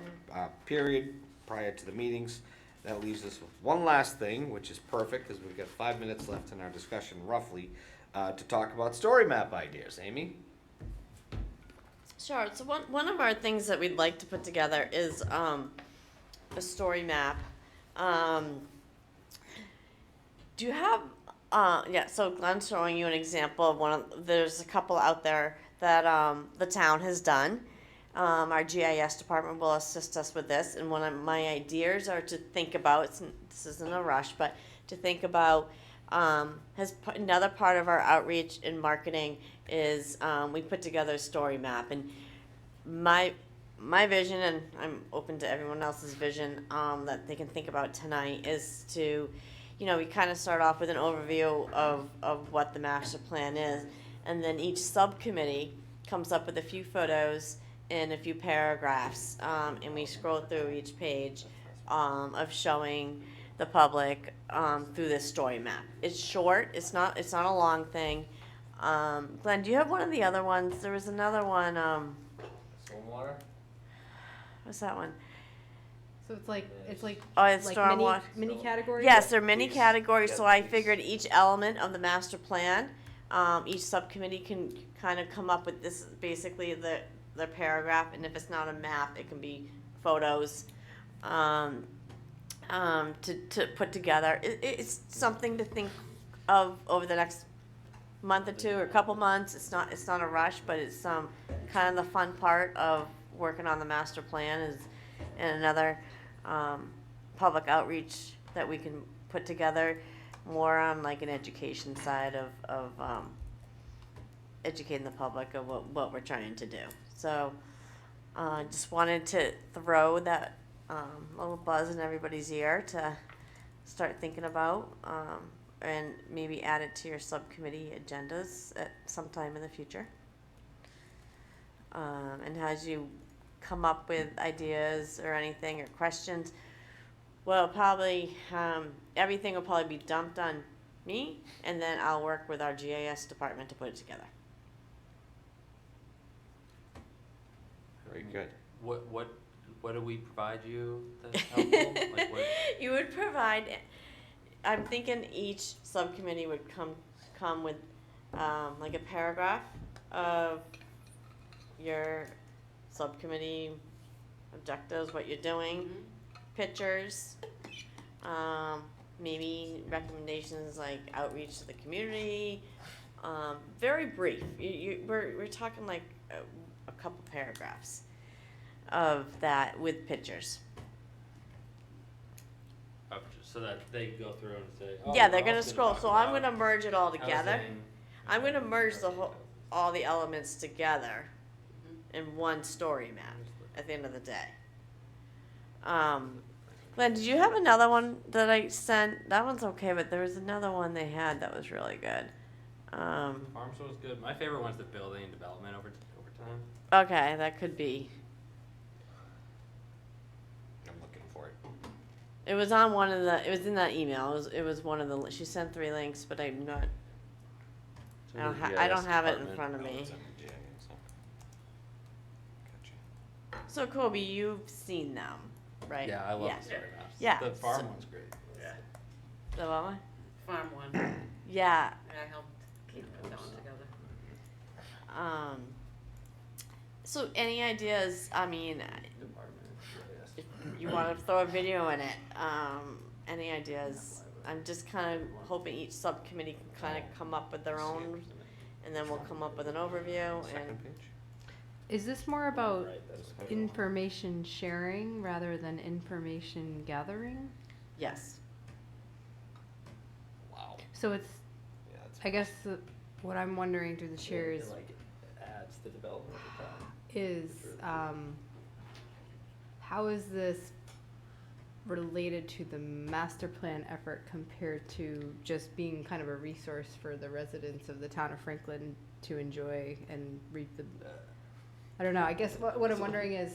period prior to the meetings. That leaves us with one last thing, which is perfect, because we've got 5 minutes left in our discussion roughly, to talk about story map ideas. Amy? Sure. So one of our things that we'd like to put together is a story map. Do you have? Yeah. So Glenn's showing you an example of one of. There's a couple out there that the town has done. Our GIS department will assist us with this, and one of my ideas are to think about. This isn't a rush, but to think about. Another part of our outreach and marketing is we put together a story map, and my vision, and I'm open to everyone else's vision that they can think about tonight, is to, we kind of start off with an overview of what the master plan is, and then each subcommittee comes up with a few photos and a few paragraphs, and we scroll through each page of showing the public through this story map. It's short. It's not a long thing. Glenn, do you have one of the other ones? There was another one. Stormwater? What's that one? So it's like Oh, it's like stormwater. mini categories. Yes, they're mini Please. categories. Yeah, So I please. figured each element of the master plan, each subcommittee can kind of come up with this, basically the paragraph, and if it's not a map, it can be photos. To put together. It's something to think of over the next month or two or couple months. It's not a rush, but it's kind of the fun part of working on the master plan is, and another public outreach that we can put together more on like an education side of educating the public of what we're trying to do. So just wanted to throw that little buzz in everybody's ear to start thinking about, and maybe add it to your subcommittee agendas at some time in the future. And as you come up with ideas or anything or questions, well, probably everything will probably be dumped on me, and then I'll work with our GIS department to put it together. Very good. What do we provide you that's helpful? Like what? You would provide. I'm thinking each subcommittee would come with like a paragraph of your subcommittee objectives, what you're doing, pictures, maybe recommendations like outreach to the community. Very brief. We're talking like a couple paragraphs of that with pictures. So that they go through and say, oh, Yeah, we're they're gonna also scroll. talk So I'm about gonna merge it all together. housing. I'm gonna merge all the elements together in one story map at the end of the day. Glenn, did you have another one that I sent? That one's okay, but there was another one they had that was really good. Farm show is good. My favorite one's the building and development over time. Okay, that could be. I'm looking for it. It was on one of the. It was in that email. It was one of the. She sent 3 links, but I'm not. So I don't have it in front of Oh, me. it's under GIS, okay. Gotcha. So Kobe, you've seen them, right? Yeah, I love Yeah. the story maps. Yeah, The farm so- one's great. The what one? Farm one, Yeah. I helped keep it going together. So any ideas? I mean, if you want to throw a video in it, any ideas? I'm just kind of hoping each subcommittee can kind of come up with their own, and then we'll come up with an overview. And Second page? Is this more about information sharing rather than information gathering? yes, Wow. So it's, Yeah, that's. I guess, what I'm wondering through the chair is, adds the development of the town. is, how is this related to the master plan effort compared to just being kind of a resource for the residents of the town of Franklin to enjoy and read the, I don't know, I guess what I'm wondering is,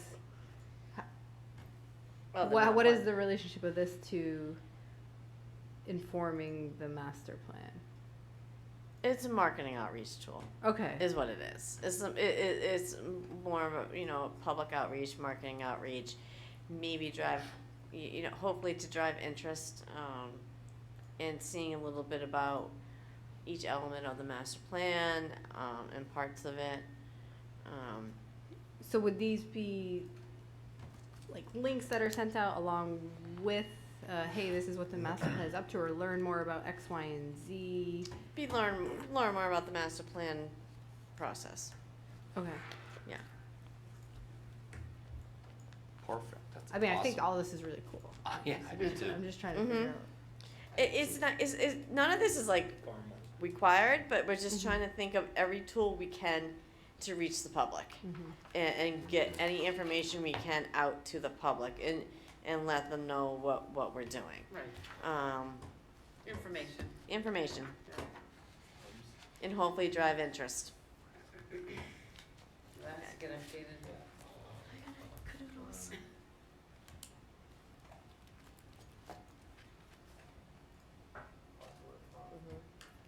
Well, the what map is one. the relationship of this to informing the master plan? It's a marketing outreach tool, Okay. is what it is. It's more of a, public outreach, marketing outreach, maybe drive, hopefully to drive interest, and seeing a little bit about each element of the master plan, and parts of it. So would these be like links that are sent out along with, hey, this is what the master plan is up to, or learn more about X, Y, and Z? Learn more about the master plan process. Okay. Yeah. Perfect. That's I mean, I think awesome. all this is really cool. Yeah, I do too. I'm just trying to Mhm. figure out. It's not, none of this is like required, but we're just trying to think of every tool we can to reach the public and get any information we can out to the public and let them know what we're doing. Right, information. Information. And hopefully drive interest. That's get updated.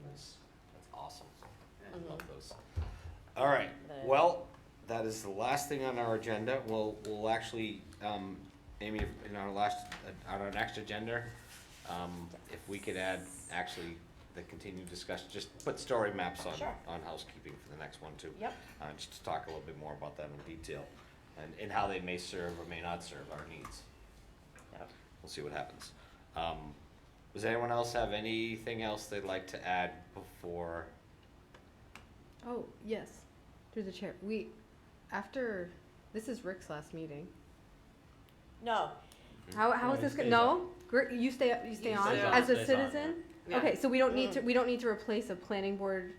That's awesome. Mhm. Love those. All right, But- well, that is the last thing on our agenda. We'll actually, Amy, in our on our next agenda, if we could add actually the continued discussion, just put story maps on, Sure. on housekeeping for the next one too. Yep. Just to talk a little bit more about that in detail and how they may serve or may not serve our needs. Yep. We'll see what happens. Does anyone else have anything else they'd like to add before? Oh, yes, through the chair. This is Rick's last meeting. No, How is he this, stays no? You stay on stays as on. a Stays on, citizen? yeah. Okay, so we don't need to replace a planning board,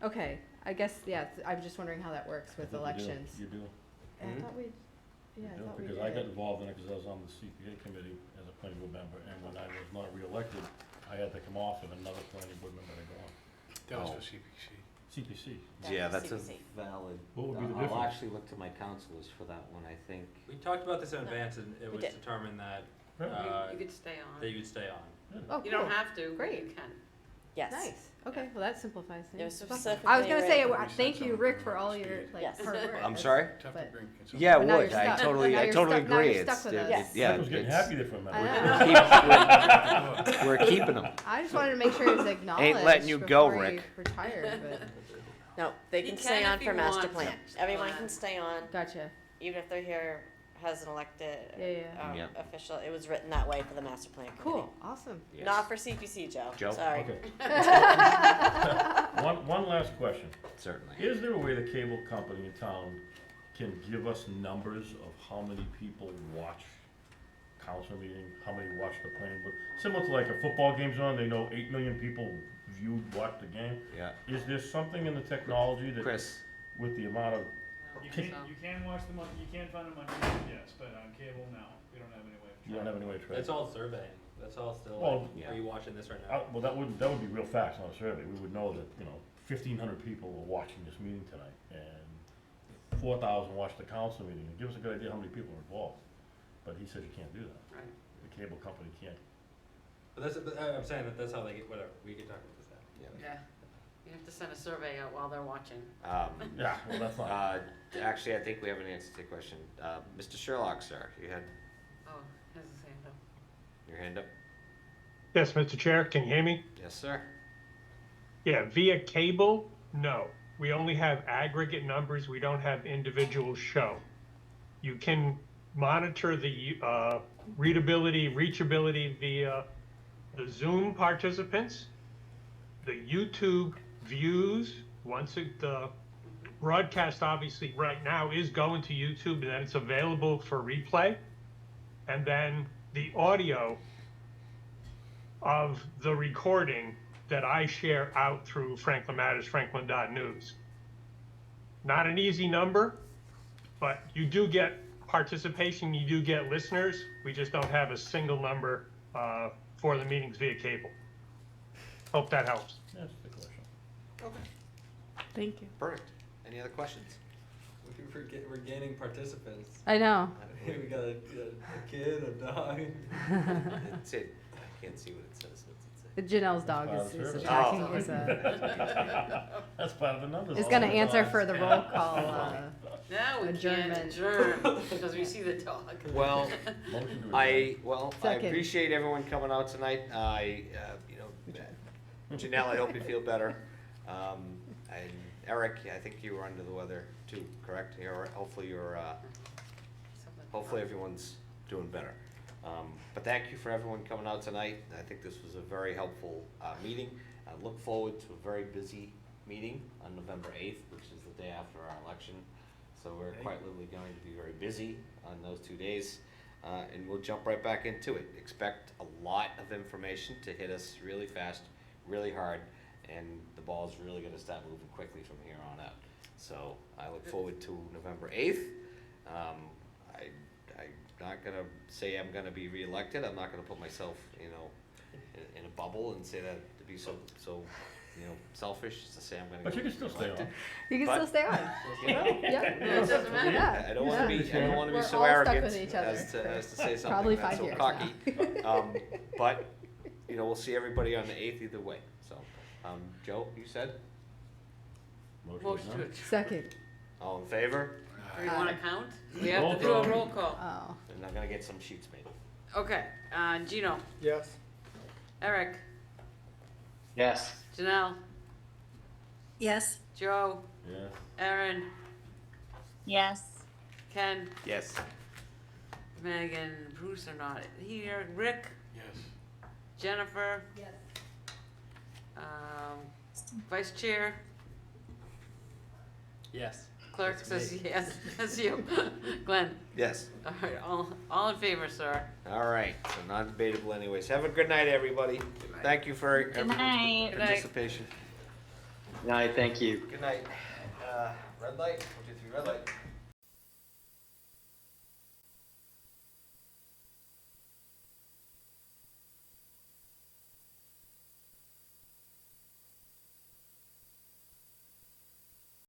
okay, I guess, yeah, I'm just wondering how that works with I think you do. elections. You do. I Mhm. thought we, yeah, I You do, thought we because I got did. involved in it because I was on the CPA committee as a planning board member, and when I was not reelected, I had to come off and another planning board member had to go on. That was Oh. for CPC. CPC. Yeah, That's that's a CPC. valid. What would be the I'll difference? actually look to my counselors for that one, I think. We talked about this in advance, and it We was did. determined that Right. You could stay on. that you'd stay on. Oh, You don't cool. have to, but Great. you can. yes. Nice, okay, well, that simplifies It was things. specifically. I was gonna say, written- thank you, Rick, for all your, like, Yes. hard work. I'm That's- sorry? Tough to But- bring. Yeah, But now would. you're stuck. I totally Now you're agree. stuck- now you're It's, stuck with it- us. Yes. yeah, I was getting it's- happy there for a minute. I know. we're keeping them. I just wanted to make sure it was acknowledged letting you go, before he Rick. retired, but, No, they You can can stay if on you for master want. plan. Everyone can stay on, gotcha, even if they're here as an elected yeah. Yep. official. It was written that way for the master plan committee. Cool, awesome. Yes. Not for CPC, Joe. Joe? Sorry. Okay. One last question. Certainly. Is there a way the cable company in town can give us numbers of how many people watch council meeting, how many watch the planning board? Similar to like a football game's on, they know 8 million people watched the game. Yeah. Is there something in the technology that, Chris? with the amount of, You Can- can, you can watch them on, you can find them on YouTube, yes, but on cable, no, we don't have any way of you don't have any way to track? That's all surveying. That's all still. Well, like, yeah. Are you watching this right now? Well, that would be real facts, not a survey. We would know that, 1,500 people were watching this meeting tonight, and 4,000 watched the council meeting. It gives us a good idea how many people are involved. But he said you can't do that. Right. The cable company can't. But I'm saying that's how they get, whatever, we can talk about this now. Yeah. You have to send a survey out while they're watching. Yeah, well, that's not. Actually, I think we have an answer to the question. Mr. Sherlock, sir, you had Oh, has his hand up. your hand up? Yes, Mr. Chair, can you hear me? Yes, sir. Yeah, via cable, no. We only have aggregate numbers, we don't have individual show. You can monitor the readability, reachability via the Zoom participants, the YouTube views, the broadcast obviously right now is going to YouTube and then it's available for replay. And then the audio of the recording that I share out through Franklin Matters, Franklin.news. Not an easy number, but you do get participation, you do get listeners. We just don't have a single number for the meetings via cable. Hope that helps. That's the question. Okay, Thank you. perfect. Any other questions? We're gaining participants. I know. We got a kid, a dog. It's it. I can't see what it says. What's it say? Janelle's dog That's is part attacking, of is That's part of the numbers. is all gonna the answer time. for the roll call, Now we can't Adjournment. adjourn, because we see the dog. Well, Motion to adjourn. I Second. appreciate everyone coming out tonight. Janelle, I hope you feel better. And Eric, I think you were under the weather too, correct? Hopefully everyone's doing better. But thank you for everyone coming out tonight. I think this was a very helpful meeting. I look forward to a very busy meeting on November 8th, which is the day after our election. So we're quite literally going to be very busy on those 2 days. And we'll jump right back into it. Expect a lot of information to hit us really fast, really hard, and the ball's really gonna start moving quickly from here on out. So I look forward to November 8th. I'm not gonna say I'm gonna be reelected. I'm not gonna put myself, in a bubble and say that to be so, selfish to say I'm gonna. But you go can still stay elected. on. You can But- still stay on. You know, Yeah. It doesn't matter. Yeah. I don't wanna be, Yeah. I don't wanna be We're so all stuck arrogant with each other. as to say something Probably that's 5 so years cocky. But, we'll see everybody on the 8th either way, so, Joe, you said? Motion to adjourn. adjourn. Second. All in favor? Do you wanna count? We Roll have to do a call. roll call. Oh. And I'm gonna get some sheets made. Okay, Gino, Yes. Eric, Yes. Janelle, Yes. Joe, Yeah. Erin, Yes. Ken, Yes. Megan, Bruce are not here, Rick, Yes. Jennifer, Yes. Vice Chair, Yes. Clerk says yes, that's you. Glenn, Yes. all right, all in favor, sir. All right, so non-debatable anyways. Have a good night, everybody. Thank you for everyone's night. Good night. participation. No, thank you. Good night. Red light, 1, 2, 3, red light.